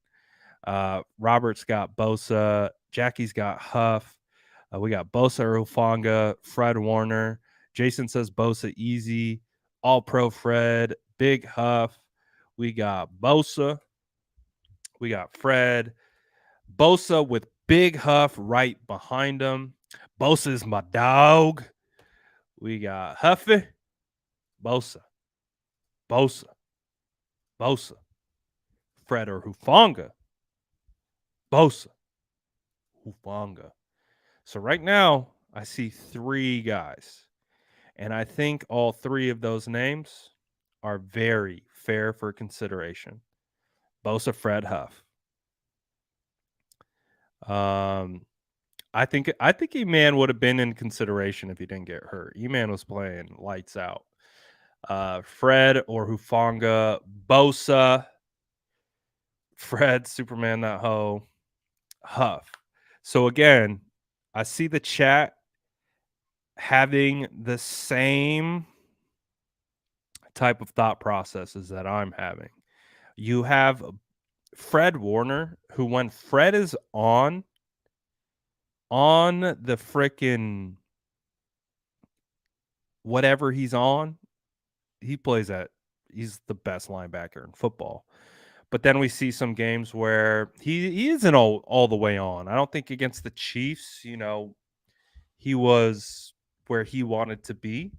Robert's got Bosa, Jackie's got Huff. We got Bosa Ufanga, Fred Warner. Jason says Bosa easy, all pro Fred, Big Huff. We got Bosa. We got Fred. Bosa with Big Huff right behind him. Bosa's my dog. We got Huffy, Bosa, Bosa, Bosa, Fred or Hufanga, Bosa, Hufanga. So right now, I see 3 guys, and I think all 3 of those names are very fair for consideration. Bosa, Fred, Huff. I think E-Man would have been in consideration if he didn't get hurt. E-Man was playing lights out. Fred or Hufanga, Bosa, Fred, Superman, that hoe, Huff. So again, I see the chat having the same type of thought processes that I'm having. You have Fred Warner, who when Fred is on the frickin' whatever he's on, he's the best linebacker in football. But then we see some games where he isn't all the way on. I don't think against the Chiefs, he was where he wanted to be.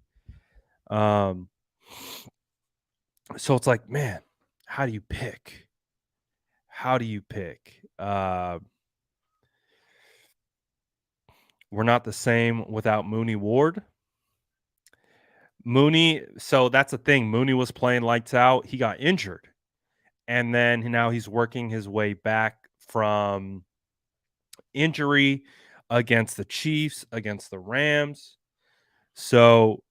So it's like, man, how do you pick? We're not the same without Mooney Ward. So that's the thing. Mooney was playing lights out. He got injured. And then now he's working his way back from injury against the Chiefs, against the Rams. So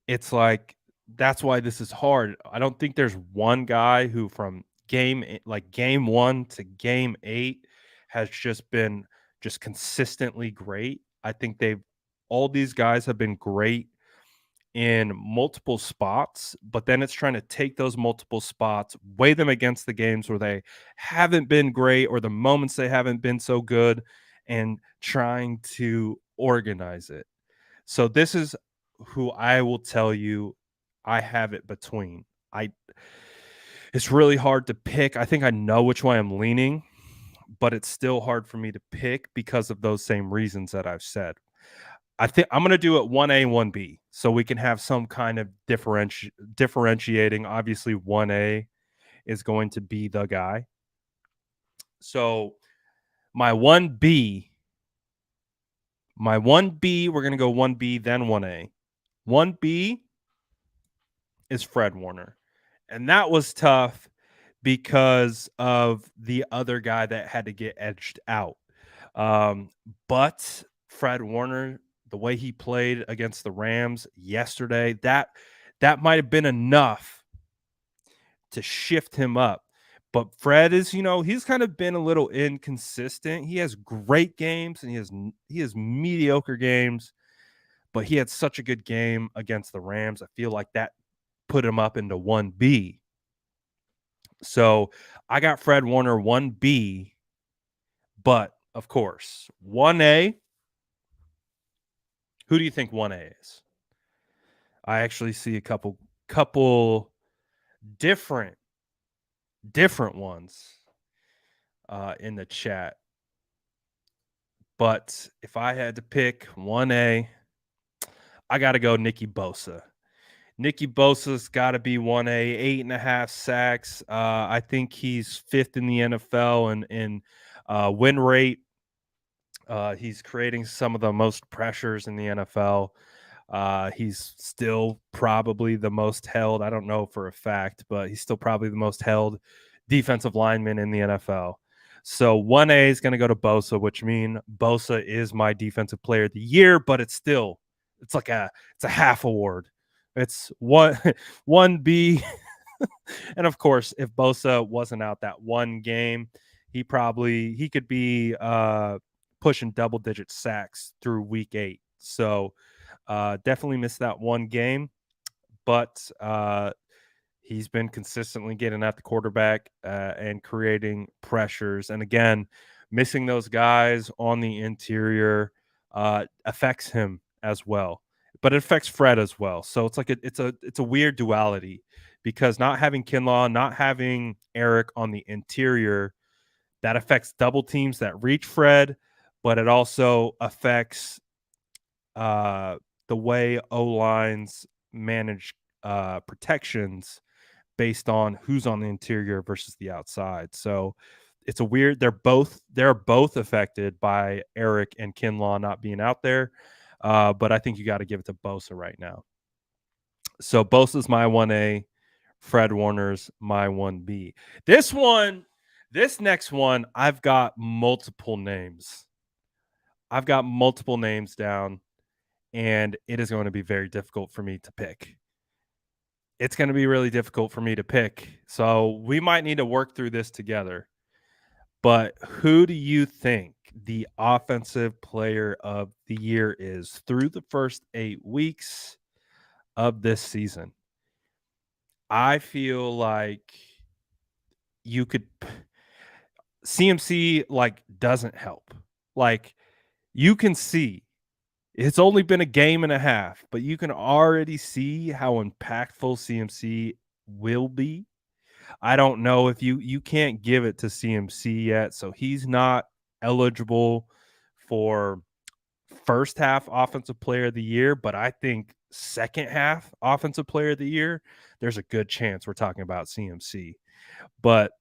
it's like, that's why this is hard. I don't think there's one guy who from game 1 to game 8 has just been consistently great. I think all these guys have been great in multiple spots, but then it's trying to take those multiple spots, weigh them against the games where they haven't been great or the moments they haven't been so good, and trying to organize it. So this is who I will tell you I have it between. It's really hard to pick. I think I know which way I'm leaning, but it's still hard for me to pick because of those same reasons that I've said. I think I'm going to do it 1A, 1B, so we can have some kind of differentiating. Obviously, 1A is going to be the guy. So my 1B, we're going to go 1B, then 1A. 1B is Fred Warner. And that was tough because of the other guy that had to get edged out. But Fred Warner, the way he played against the Rams yesterday, that might have been enough to shift him up. But Fred is, he's kind of been a little inconsistent. He has great games and he has mediocre games, but he had such a good game against the Rams. I feel like that put him up into 1B. So I got Fred Warner 1B, but of course, 1A. Who do you think 1A is? I actually see a couple different ones in the chat. But if I had to pick 1A, I got to go Nicky Bosa. Nicky Bosa's got to be 1A, 8.5 sacks. I think he's fifth in the NFL in win rate. He's creating some of the most pressures in the NFL. He's still probably the most held. I don't know for a fact, but he's still probably the most held defensive lineman in the NFL. So 1A is going to go to Bosa, which means Bosa is my defensive player of the year, but it's a half award. It's 1B. And of course, if Bosa wasn't out that one game, he could be pushing double digit sacks through week 8. So definitely missed that one game, but he's been consistently getting at the quarterback and creating pressures. And again, missing those guys on the interior affects him as well, but it affects Fred as well. So it's like it's a weird duality, because not having Kinlaw, not having Eric on the interior, that affects double teams that reach Fred, but it also affects the way O-lines manage protections based on who's on the interior versus the outside. So it's a weird. They're both affected by Eric and Kinlaw not being out there, but I think you got to give it to Bosa right now. So Bosa's my 1A, Fred Warner's my 1B. This next one, I've got multiple names. I've got multiple names down, and it is going to be very difficult for me to pick. It's going to be really difficult for me to pick. So we might need to work through this together. But who do you think the offensive player of the year is through the first 8 weeks of this season? I feel like you could CMC doesn't help. Like, you can see it's only been a game and a half, but you can already see how impactful CMC will be. I don't know if you can't give it to CMC yet, so he's not eligible for first half offensive player of the year, but I think second half offensive player of the year, there's a good chance we're talking about CMC. But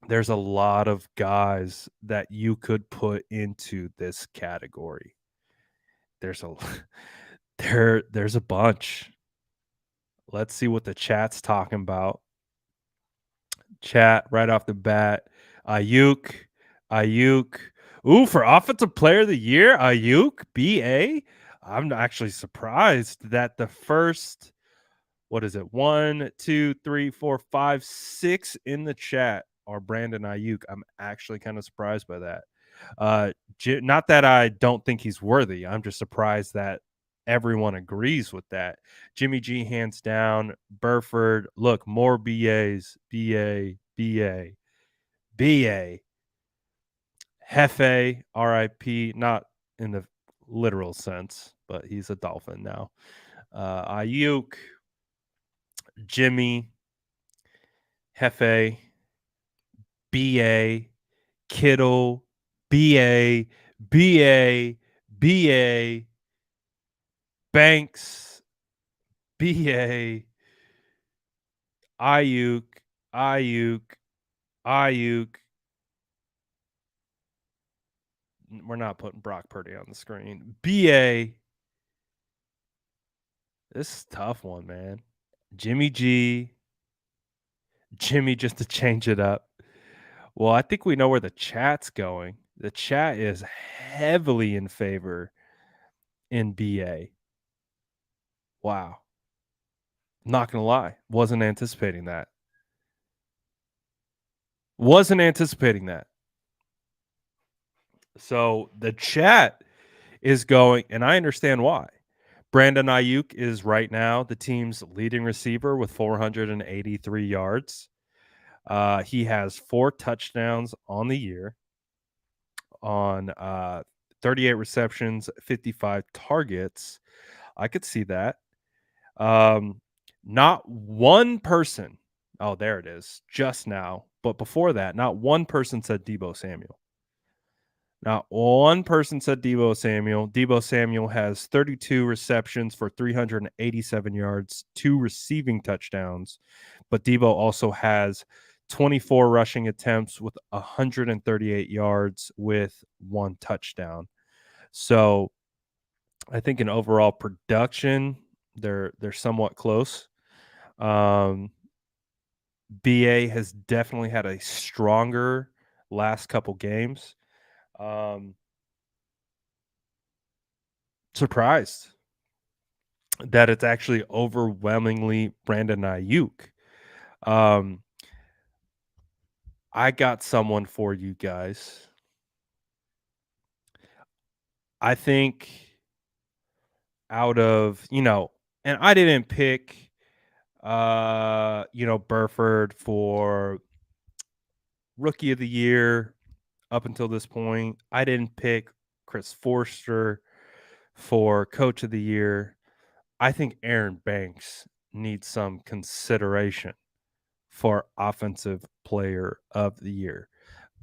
there's a lot of guys that you could put into this category. There's a bunch. Let's see what the chat's talking about. Chat right off the bat. Ayuk. Ooh, for offensive player of the year, Ayuk, BA. I'm actually surprised that the first, what is it? 1, 2, 3, 4, 5, 6 in the chat are Brandon Ayuk. I'm actually kind of surprised by that. Not that I don't think he's worthy. I'm just surprised that everyone agrees with that. Jimmy G, hands down. Burford, look, more BAs. BA. Hefe, RIP, not in the literal sense, but he's a Dolphin now. Ayuk, Jimmy, Hefe, BA, Kittle, BA, Banks, BA, Ayuk. We're not putting Brock Purdy on the screen. BA. This is a tough one, man. Jimmy G. Jimmy just to change it up. Well, I think we know where the chat's going. The chat is heavily in favor in BA. Wow. Not going to lie. Wasn't anticipating that. So the chat is going, and I understand why. Brandon Ayuk is right now the team's leading receiver with 483 yards. He has 4 touchdowns on the year on 38 receptions, 55 targets. I could see that. Um, not one person. Oh, there it is. Just now. But before that, not one person said Debo Samuel. Not one person said Debo Samuel. Debo Samuel has 32 receptions for 387 yards, 2 receiving touchdowns, but Debo also has 24 rushing attempts with 138 yards with 1 touchdown. So, I think in overall production, they're somewhat close. Um, BA has definitely had a stronger last couple games. Um, surprised that it's actually overwhelmingly Brandon Ayuk. Um, I got someone for you guys. I think out of, and I didn't pick Burford for rookie of the year up until this point. I didn't pick Chris Forster for coach of the year. I think Aaron Banks needs some consideration for offensive player of the year.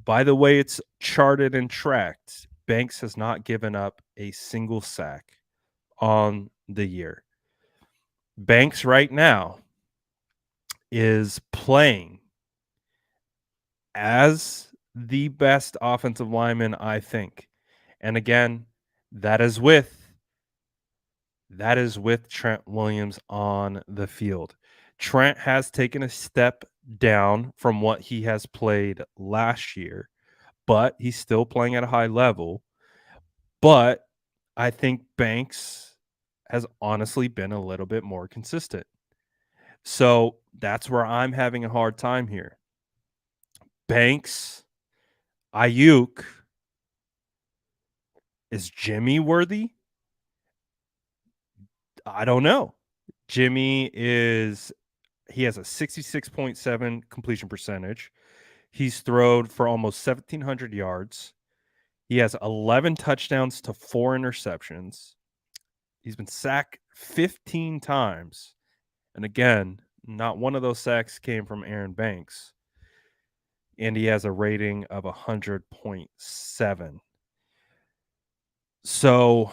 By the way, it's charted and tracked. Banks has not given up a single sack on the year. Banks right now is playing as the best offensive lineman, I think. And again, that is with Trent Williams on the field. Trent has taken a step down from what he has played last year, but he's still playing at a high level. But I think Banks has honestly been a little bit more consistent. So that's where I'm having a hard time here. Banks, Ayuk, is Jimmy worthy? I don't know. Jimmy he has a 66.7 completion percentage. He's thrown for almost 1,700 yards. He has 11 touchdowns to 4 interceptions. He's been sacked 15 times. And again, not one of those sacks came from Aaron Banks. And he has a rating of 100.7. So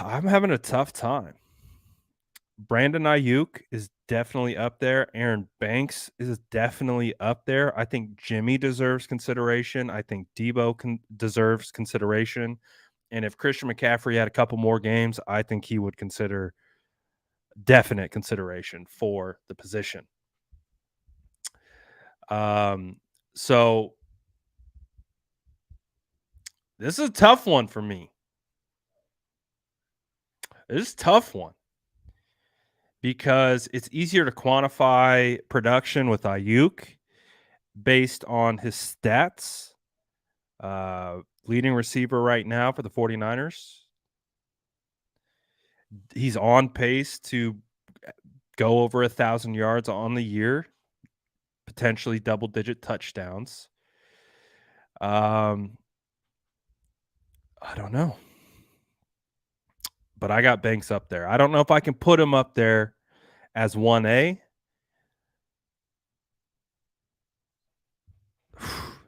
I'm having a tough time. Brandon Ayuk is definitely up there. Aaron Banks is definitely up there. I think Jimmy deserves consideration. I think Debo deserves consideration. And if Christian McCaffrey had a couple more games, I think he would consider definite consideration for the position. So this is a tough one for me. This is a tough one because it's easier to quantify production with Ayuk based on his stats. Leading receiver right now for the 49ers. He's on pace to go over 1,000 yards on the year, potentially double-digit touchdowns. I don't know. But I got Banks up there. I don't know if I can put him up there as 1A.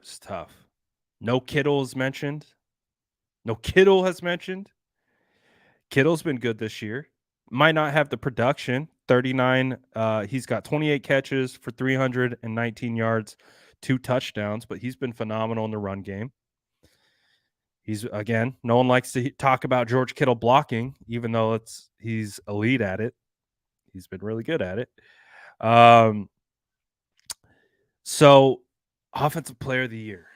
It's tough. No Kittle is mentioned. No Kittle has mentioned. Kittle's been good this year. Might not have the production. 39. He's got 28 catches for 319 yards, 2 touchdowns, but he's been phenomenal in the run game. No one likes to talk about George Kittle blocking, even though he's elite at it. He's been really good at it. So offensive player of the year.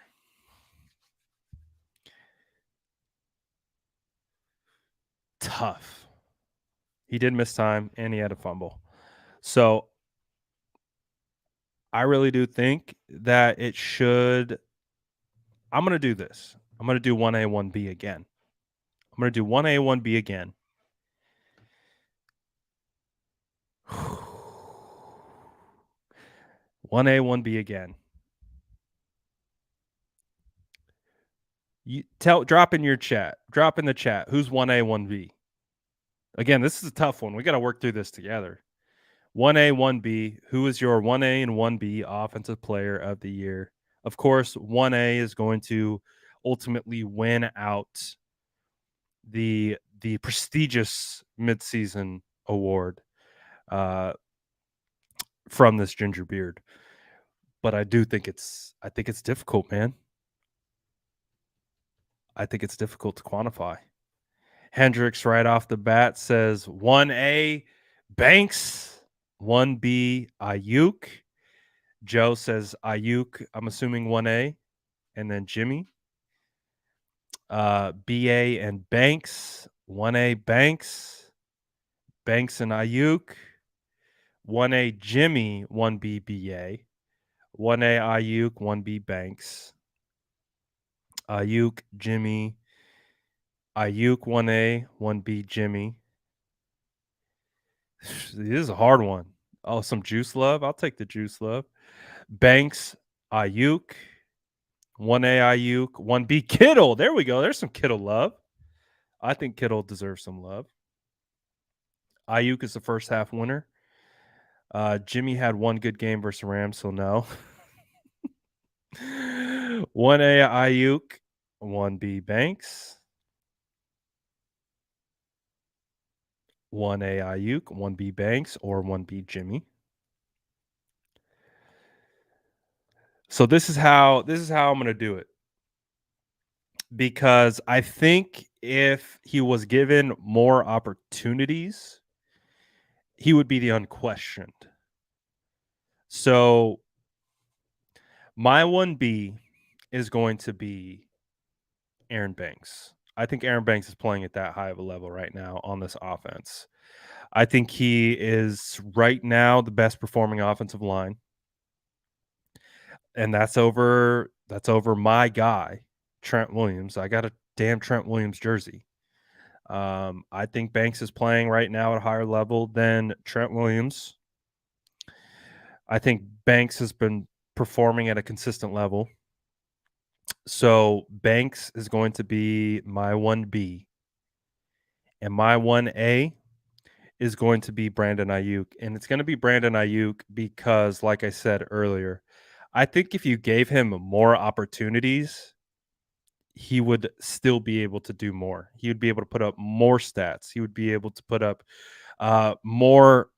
Tough. He did miss time and he had a fumble. So I really do think that it should. I'm going to do this. I'm going to do 1A, 1B again. I'm going to do 1A, 1B again. 1A, 1B again. Drop in your chat. Drop in the chat. Who's 1A, 1B? Again, this is a tough one. We got to work through this together. 1A, 1B. Who is your 1A and 1B offensive player of the year? Of course, 1A is going to ultimately win out the prestigious midseason award from this ginger beard. But I think it's difficult, man. I think it's difficult to quantify. Hendricks right off the bat says 1A Banks, 1B Ayuk. Joe says Ayuk, I'm assuming 1A, and then Jimmy. BA and Banks, 1A Banks, Banks and Ayuk, 1A Jimmy, 1B BA, 1A Ayuk, 1B Banks, Ayuk, Jimmy, Ayuk 1A, 1B Jimmy. This is a hard one. Oh, some juice love. I'll take the juice love. Banks, Ayuk, 1A Ayuk, 1B Kittle. There we go. There's some Kittle love. I think Kittle deserves some love. Ayuk is the first half winner. Jimmy had one good game versus Rams, so no. 1A Ayuk, 1B Banks. 1A Ayuk, 1B Banks, or 1B Jimmy. So this is how I'm going to do it. Because I think if he was given more opportunities, he would be the unquestioned. So my 1B is going to be Aaron Banks. I think Aaron Banks is playing at that high of a level right now on this offense. I think he is right now the best performing offensive line. And that's over my guy, Trent Williams. I got a damn Trent Williams jersey. I think Banks is playing right now at a higher level than Trent Williams. I think Banks has been performing at a consistent level. So Banks is going to be my 1B. And my 1A is going to be Brandon Ayuk. And it's going to be Brandon Ayuk because, like I said earlier, I think if you gave him more opportunities, he would still be able to do more. He would be able to put up more stats. He would be able to put up more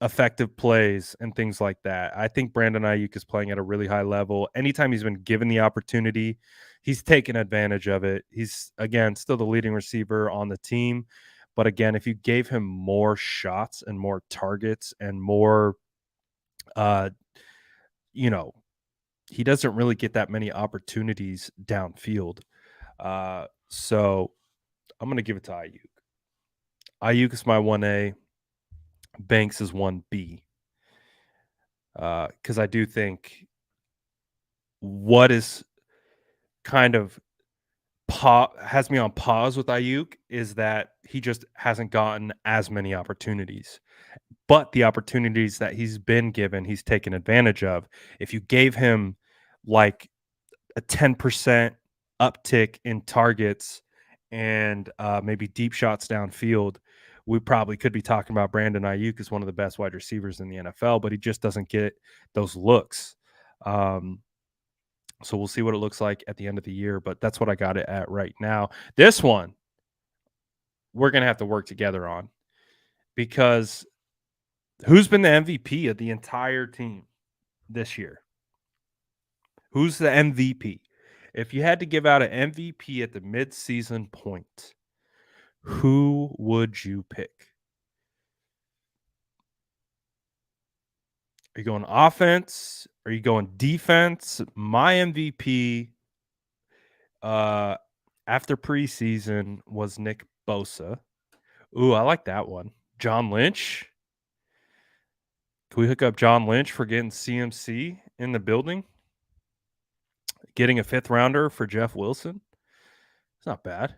effective plays and things like that. I think Brandon Ayuk is playing at a really high level. Anytime he's been given the opportunity, he's taken advantage of it. He's, again, still the leading receiver on the team. But again, if you gave him more shots and more targets and more, he doesn't really get that many opportunities downfield. So I'm going to give it to Ayuk. Ayuk is my 1A. Banks is 1B. Because I do think what is kind of has me on pause with Ayuk is that he just hasn't gotten as many opportunities. But the opportunities that he's been given, he's taken advantage of. If you gave him like a 10% uptick in targets and maybe deep shots downfield, we probably could be talking about Brandon Ayuk as one of the best wide receivers in the NFL, but he just doesn't get those looks. So we'll see what it looks like at the end of the year, but that's what I got it at right now. This one, we're going to have to work together on because who's been the MVP of the entire team this year? Who's the MVP? If you had to give out an MVP at the midseason point, who would you pick? Are you going offense? Are you going defense? My MVP after preseason was Nick Bosa. Ooh, I like that one. John Lynch. Can we hook up John Lynch for getting CMC in the building? Getting a 5th rounder for Jeff Wilson? It's not bad.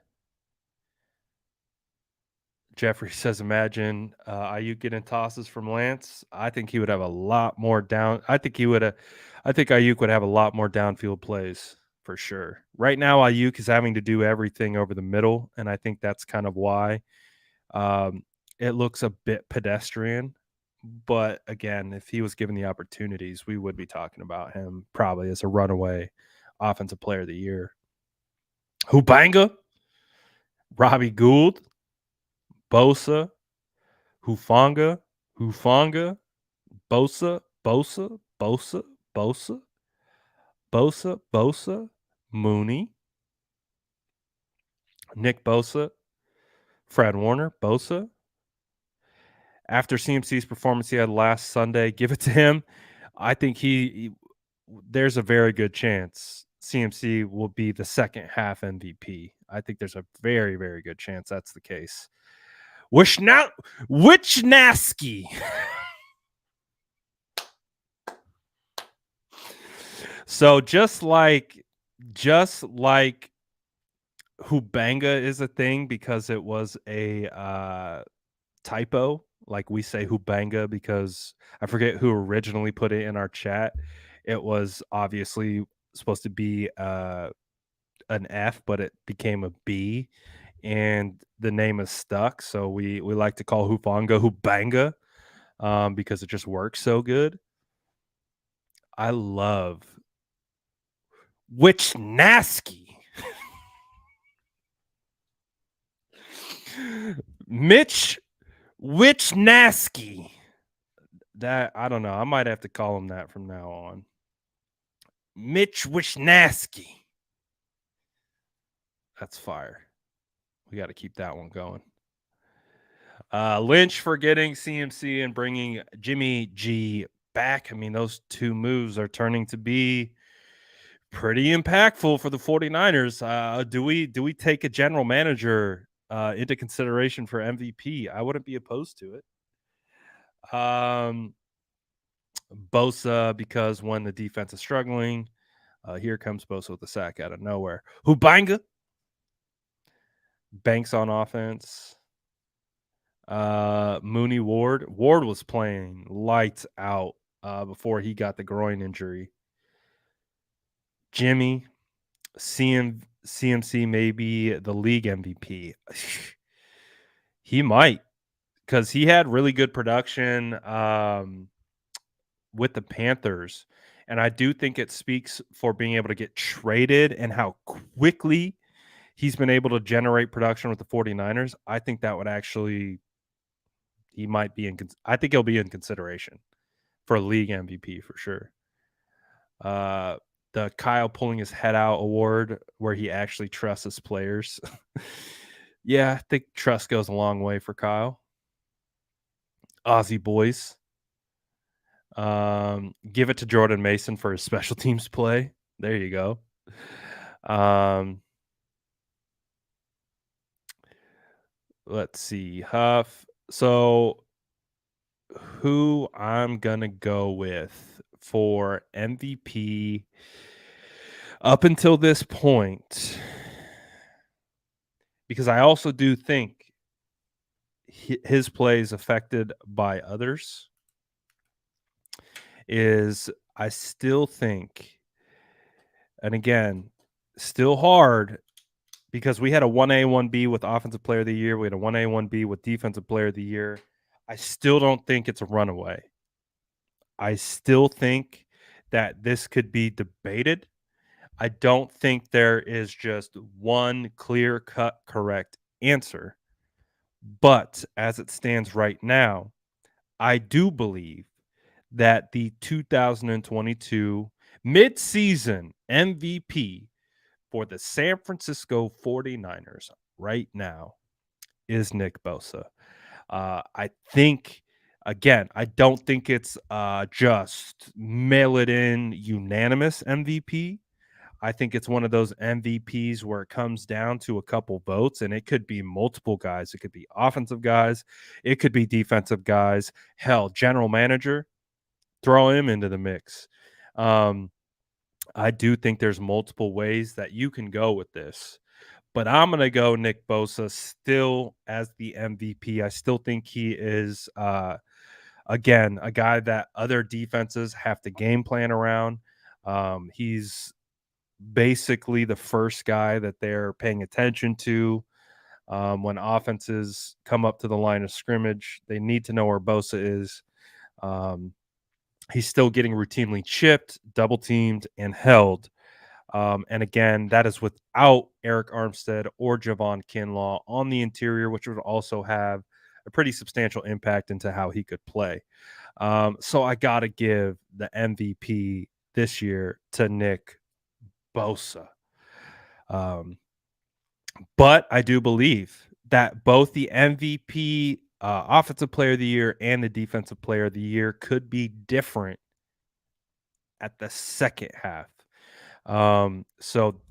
Jeffrey says, imagine Ayuk getting tosses from Lance. I think he would have a lot more down. I think Ayuk would have a lot more downfield plays for sure. Right now, Ayuk is having to do everything over the middle, and I think that's kind of why um, it looks a bit pedestrian. But again, if he was given the opportunities, we would be talking about him probably as a runaway offensive player of the year. Hubanga, Robbie Gould, Bosa, Hufanga, Bosa, Mooney, Nick Bosa, Fred Warner, Bosa. After CMC's performance he had last Sunday, give it to him. I think there's a very good chance CMC will be the second half MVP. I think there's a very, very good chance that's the case. Wichnowski. So just like Hubanga is a thing because it was a typo. Like we say Hubanga because I forget who originally put it in our chat. It was obviously supposed to be an F, but it became a B, and the name is stuck. So we like to call Hubanga because it just works so good. I love Wichnowski. Mitch Wichnowski. That I don't know. I might have to call him that from now on. Mitch Wichnowski. That's fire. We got to keep that one going. Lynch for getting CMC and bringing Jimmy G back. I mean, those two moves are turning to be pretty impactful for the 49ers. Do we take a general manager into consideration for MVP? I wouldn't be opposed to it. Bosa, because when the defense is struggling, here comes Bosa with a sack out of nowhere. Hubanga, Banks on offense. Mooney Ward was playing lights out before he got the groin injury. Jimmy, CMC may be the league MVP. He might, because he had really good production with the Panthers. And I do think it speaks for being able to get traded and how quickly he's been able to generate production with the 49ers. I think that would actually, I think he'll be in consideration for league MVP for sure. The Kyle pulling his head out award where he actually trusts his players. Yeah, I think trust goes a long way for Kyle. Aussie boys. Give it to Jordan Mason for his special teams play. There you go. Let's see. Huff. So who I'm gonna go with for MVP up until this point, because I also do think his play is affected by others, is I still think, and again, still hard because we had a 1A, 1B with Offensive Player of the Year. We had a 1A, 1B with Defensive Player of the Year. I still don't think it's a runaway. I still think that this could be debated. I don't think there is just one clear-cut correct answer. But as it stands right now, I do believe that the 2022 midseason MVP for the San Francisco 49ers right now is Nick Bosa. I think, again, I don't think it's just mail it in unanimous MVP. I think it's one of those MVPs where it comes down to a couple votes, and it could be multiple guys. It could be offensive guys. It could be defensive guys. Hell, general manager, throw him into the mix. I do think there's multiple ways that you can go with this, but I'm going to go Nick Bosa still as the MVP. I still think he is, again, a guy that other defenses have to game plan around. He's basically the first guy that they're paying attention to when offenses come up to the line of scrimmage. They need to know where Bosa is. Um, he's still getting routinely chipped, double teamed, and held. And again, that is without Eric Armstead or Javon Kinlaw on the interior, which would also have a pretty substantial impact into how he could play. So I got to give the MVP this year to Nick Bosa. But I do believe that both the MVP, Offensive Player of the Year, and the Defensive Player of the Year could be different at the second half. So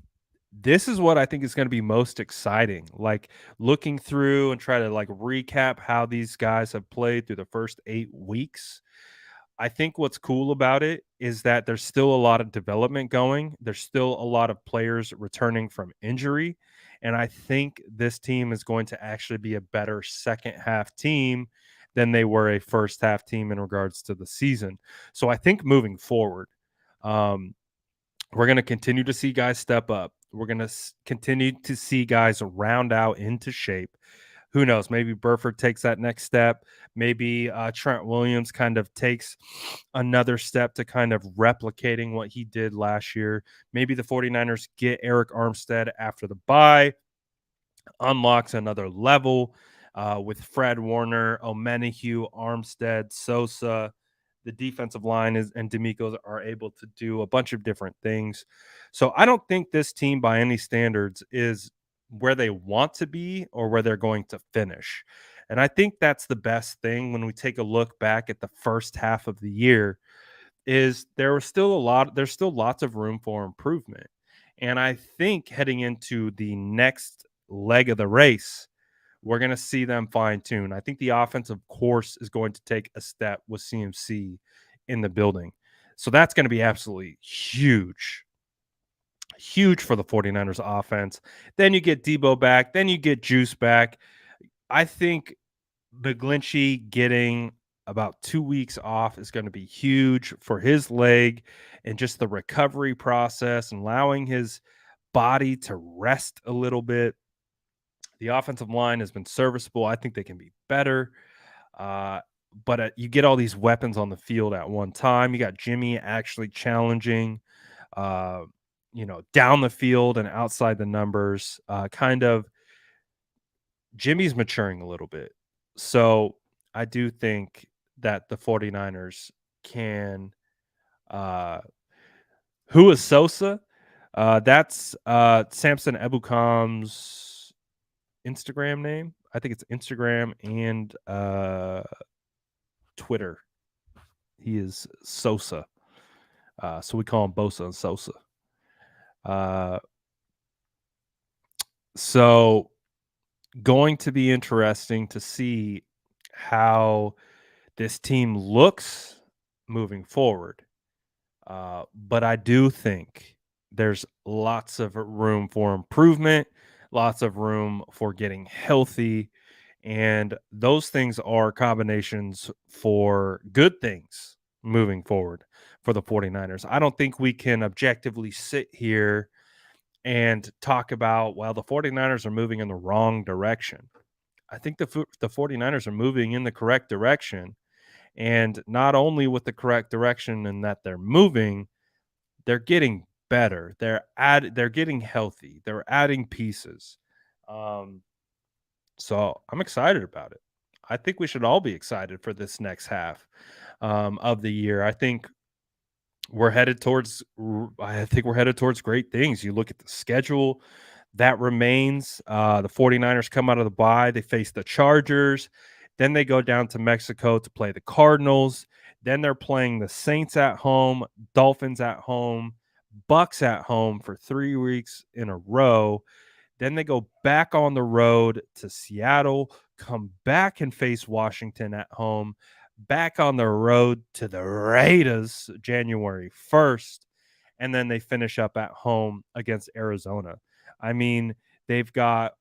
this is what I think is going to be most exciting. Like looking through and try to like recap how these guys have played through the first 8 weeks. I think what's cool about it is that there's still a lot of development going. There's still a lot of players returning from injury. And I think this team is going to actually be a better second half team than they were a first half team in regards to the season. So I think moving forward, um, we're going to continue to see guys step up. We're going to continue to see guys round out into shape. Who knows? Maybe Burford takes that next step. Maybe Trent Williams kind of takes another step to kind of replicating what he did last year. Maybe the 49ers get Eric Armstead after the bye, unlocks another level with Fred Warner, Omenihu, Armstead, Sosa. The defensive line and D'Amico are able to do a bunch of different things. So I don't think this team by any standards is where they want to be or where they're going to finish. And I think that's the best thing when we take a look back at the first half of the year is there's still lots of room for improvement. And I think heading into the next leg of the race, we're going to see them fine tune. I think the offensive course is going to take a step with CMC in the building. So that's going to be absolutely huge. Huge for the 49ers offense. Then you get Debo back. Then you get Juice back. I think McGlinchey getting about 2 weeks off is going to be huge for his leg and just the recovery process and allowing his body to rest a little bit. The offensive line has been serviceable. I think they can be better. But you get all these weapons on the field at one time. You got Jimmy actually challenging, uh, down the field and outside the numbers. Kind of Jimmy's maturing a little bit. So I do think that the 49ers can. Who is Sosa? That's Samson Ebukam's Instagram name. I think it's Instagram and Twitter. He is Sosa. So we call him Bosa and Sosa. So going to be interesting to see how this team looks moving forward. But I do think there's lots of room for improvement, lots of room for getting healthy. And those things are combinations for good things moving forward for the 49ers. I don't think we can objectively sit here and talk about, well, the 49ers are moving in the wrong direction. I think the 49ers are moving in the correct direction. And not only with the correct direction in that they're moving, they're getting better. They're getting healthy. They're adding pieces. So I'm excited about it. I think we should all be excited for this next half of the year. I think we're headed towards great things. You look at the schedule that remains. The 49ers come out of the bye. They face the Chargers. Then they go down to Mexico to play the Cardinals. Then they're playing the Saints at home, Dolphins at home, Bucks at home for 3 weeks in a row. Then they go back on the road to Seattle, come back and face Washington at home, back on the road to the Raiders January 1st, and then they finish up at home against Arizona. I mean, They've got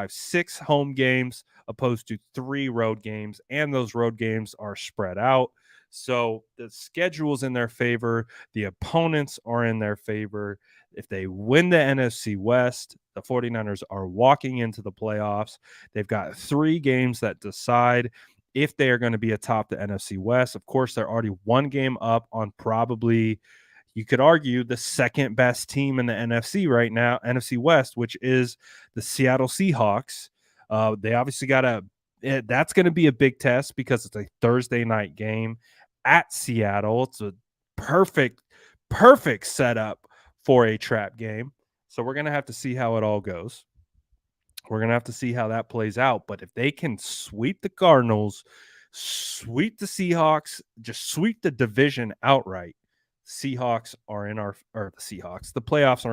6 home games opposed to 3 road games, and those road games are spread out. So the schedule's in their favor. The opponents are in their favor. If they win the NFC West, the 49ers are walking into the playoffs. They've got 3 games that decide if they are going to be atop the NFC West. Of course, they're already 1 game up on probably, you could argue, the second best team in the NFC right now, NFC West, which is the Seattle Seahawks. They obviously that's going to be a big test because it's a Thursday night game at Seattle. It's a perfect setup for a trap game. So we're going to have to see how it all goes. We're going to have to see how that plays out. But if they can sweep the Cardinals, sweep the Seahawks, just sweep the division outright, the playoffs are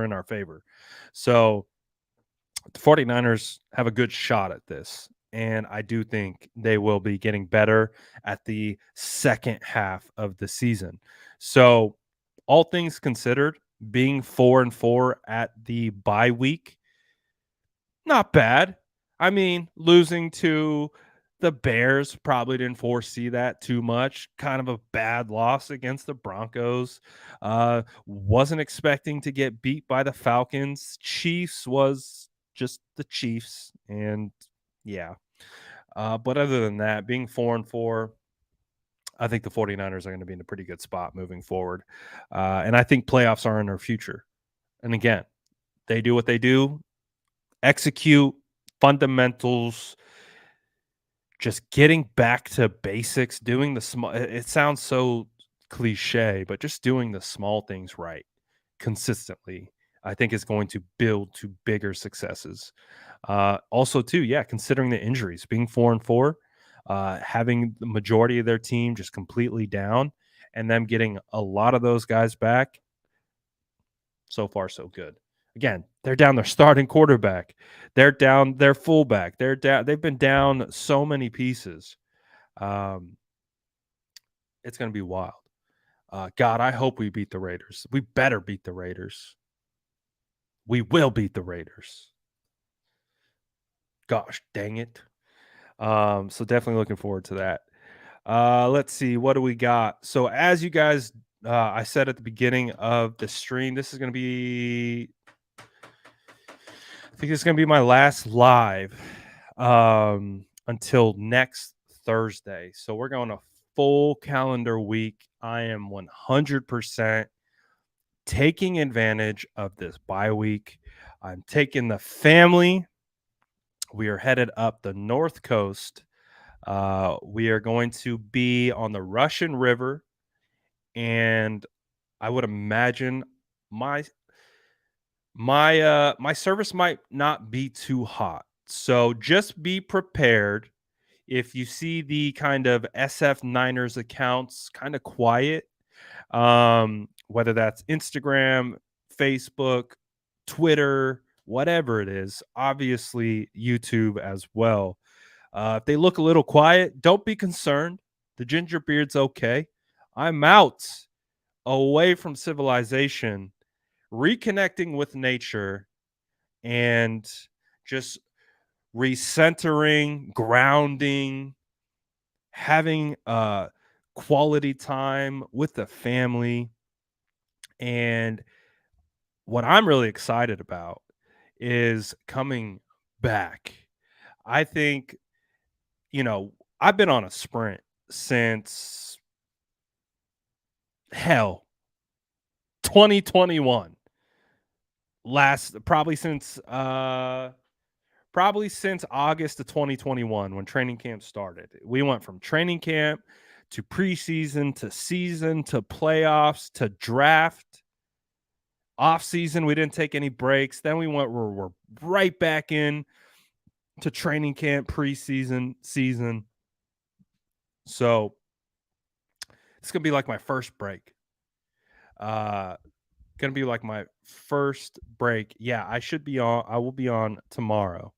in our favor. So the 49ers have a good shot at this. And I do think they will be getting better at the second half of the season. So all things considered, being 4-4 at the bye week, not bad. I mean, losing to the Bears, probably didn't foresee that too much. Kind of a bad loss against the Broncos. Wasn't expecting to get beat by the Falcons. Chiefs was just the Chiefs. And yeah. But other than that, being 4-4, I think the 49ers are going to be in a pretty good spot moving forward. And I think playoffs are in our future. And again, they do what they do. Execute fundamentals, just getting back to basics, doing the small, it sounds so cliche, but just doing the small things right consistently, I think is going to build to bigger successes. Also too, yeah, considering the injuries, being 4-4, having the majority of their team just completely down and them getting a lot of those guys back, so far so good. Again, they're down their starting quarterback. They're down their fullback. They're down. They've been down so many pieces. It's going to be wild. God, I hope we beat the Raiders. We better beat the Raiders. We will beat the Raiders. Gosh, dang it. So definitely looking forward to that. Let's see. What do we got? So as you guys, I said at the beginning of the stream, this is going to be, I think it's going to be my last live until next Thursday. So we're going a full calendar week. I am 100% taking advantage of this bye week. I'm taking the family. We are headed up the North Coast. We are going to be on the Russian River, and I would imagine my service might not be too hot. So just be prepared. If you see the kind of SF Niners accounts kind of quiet, whether that's Instagram, Facebook, Twitter, whatever it is, obviously YouTube as well. If they look a little quiet, don't be concerned. The ginger beard's okay. I'm out, away from civilization, reconnecting with nature, and just recentering, grounding, having quality time with the family. And what I'm really excited about is coming back. I think, I've been on a sprint since 2021. Probably since August of 2021 when training camp started. We went from training camp to preseason to season to playoffs to draft. Off season, we didn't take any breaks. Then we're right back in to training camp, preseason, season. So it's gonna be like my first break. Gonna be like my first break. Yeah, I will be on tomorrow.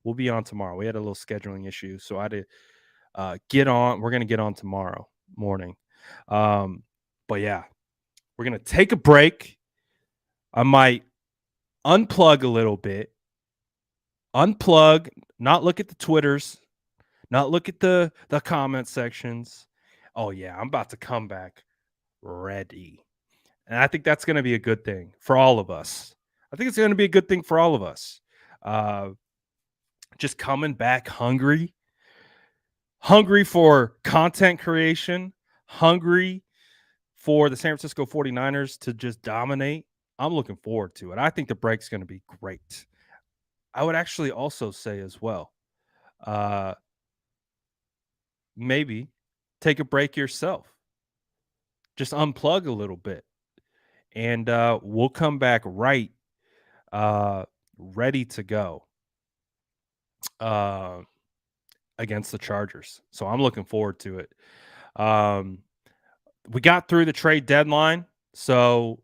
We'll be on tomorrow. We had a little scheduling issue, so I had to get on. We're gonna get on tomorrow morning. But yeah, we're gonna take a break. I might unplug a little bit, unplug, not look at the Twitters, not look at the comment sections. Oh yeah, I'm about to come back ready. And I think that's going to be a good thing for all of us. I think it's going to be a good thing for all of us. Uh, just coming back hungry, hungry for content creation, hungry for the San Francisco 49ers to just dominate. I'm looking forward to it. I think the break's going to be great. I would actually also say as well, uh, maybe take a break yourself. Just unplug a little bit, and we'll come back right, uh, ready to go uh, against the Chargers. So I'm looking forward to it. Um, we got through the trade deadline, so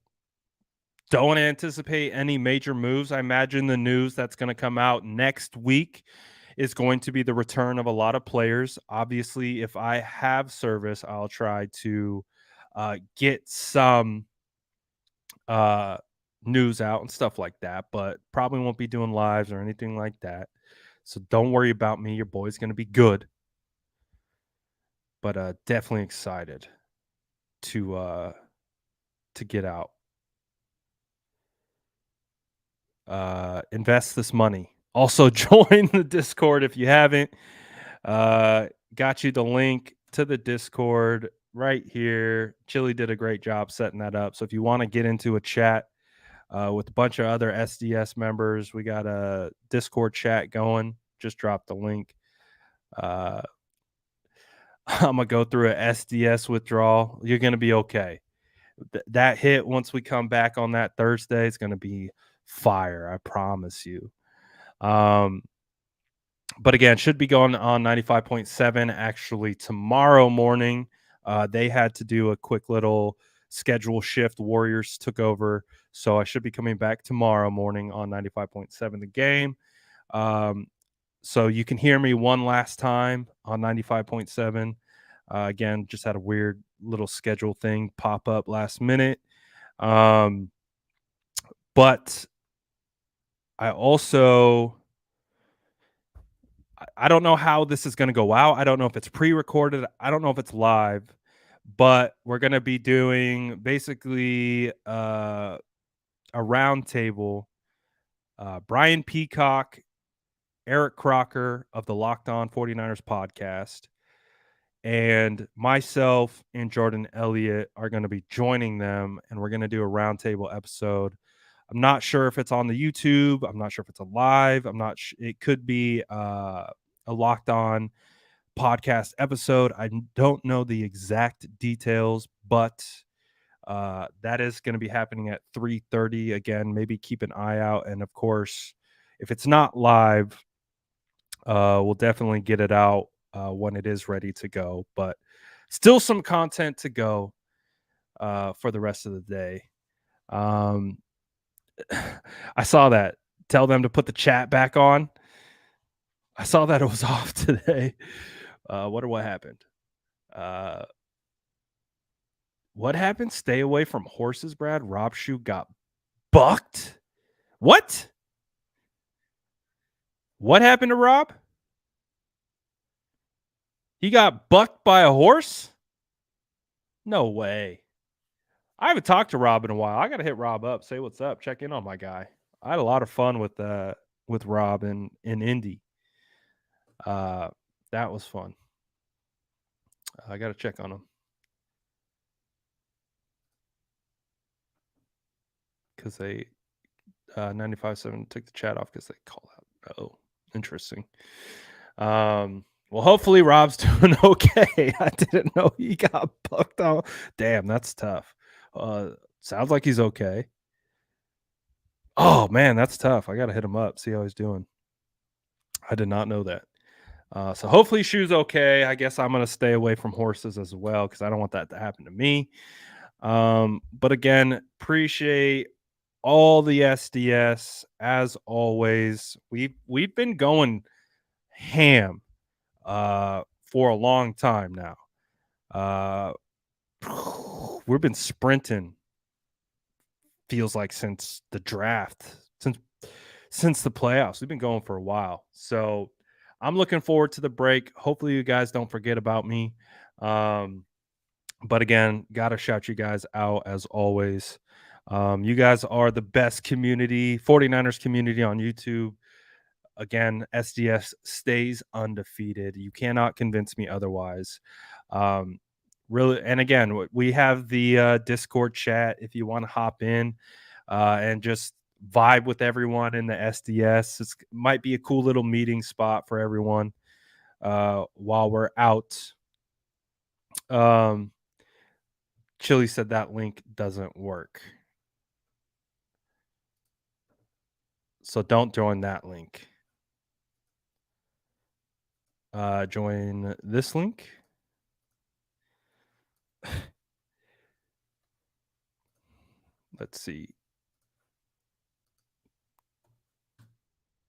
don't anticipate any major moves. I imagine the news that's going to come out next week is going to be the return of a lot of players. Obviously, if I have service, I'll try to get some uh, news out and stuff like that, but probably won't be doing lives or anything like that. So don't worry about me. Your boy's going to be good, but definitely excited to get out. Invest this money. Also, join the Discord if you haven't. Got you the link to the Discord right here. Chili did a great job setting that up. So if you want to get into a chat with a bunch of other SDS members, we got a Discord chat going. Just drop the link. I'm gonna go through a SDS withdrawal. You're gonna be okay. That hit once we come back on that Thursday is gonna be fire. I promise you. But again, should be going on 95.7 actually tomorrow morning. They had to do a quick little schedule shift. Warriors took over. So I should be coming back tomorrow morning on 95.7 the game. So you can hear me one last time on 95.7. Again, just had a weird little schedule thing pop up last minute. But I also I don't know how this is going to go out. I don't know if it's pre-recorded. I don't know if it's live, but we're going to be doing basically a roundtable. Brian Peacock, Eric Crocker of the Locked On 49ers podcast, and myself and Jordan Elliott are going to be joining them, and we're going to do a roundtable episode. I'm not sure if it's on the YouTube. I'm not sure if it's a live. I'm not. It could be a Locked On podcast episode. I don't know the exact details, but that is going to be happening at 3:30. Again, maybe keep an eye out. And of course, if it's not live, we'll definitely get it out when it is ready to go. But still some content to go for the rest of the day. I saw that. Tell them to put the chat back on. I saw that it was off today. Wonder what happened. What happened? Stay away from horses, Brad. Rob Shoe got bucked. What? What happened to Rob? He got bucked by a horse? No way. I haven't talked to Rob in a while. I got to hit Rob up, say what's up, check in on my guy. I had a lot of fun with Rob in Indy. That was fun. I got to check on him. Because they 95.7 took the chat off because they called out. Oh, interesting. Well, hopefully Rob's doing okay. I didn't know he got bucked out. Damn, that's tough. Sounds like he's okay. Oh man, that's tough. I gotta hit him up, see how he's doing. I did not know that. So hopefully Shoe's okay. I guess I'm gonna stay away from horses as well because I don't want that to happen to me. But again, appreciate all the SDS as always. We've been going ham for a long time now. We've been sprinting, feels like since the draft, since since the playoffs. We've been going for a while. So I'm looking forward to the break. Hopefully you guys don't forget about me. But again, got to shout you guys out as always. You guys are the best community, 49ers community on YouTube. Again, SDS stays undefeated. You cannot convince me otherwise. Really, and again, we have the Discord chat if you want to hop in and just vibe with everyone in the SDS. It might be a cool little meeting spot for everyone while we're out. Chili said that link doesn't work. So don't join that link. Join this link. Let's see.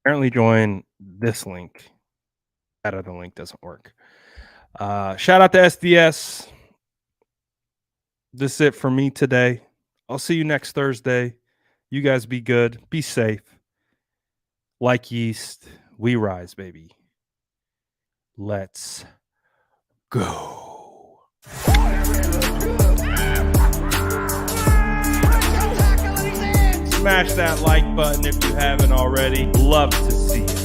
Apparently join this link. That other link doesn't work. Shout out to SDS. This is it for me today. I'll see you next Thursday. You guys be good. Be safe. Like yeast, we rise, baby. Let's go. Smash that like button if you haven't already. Love to see it.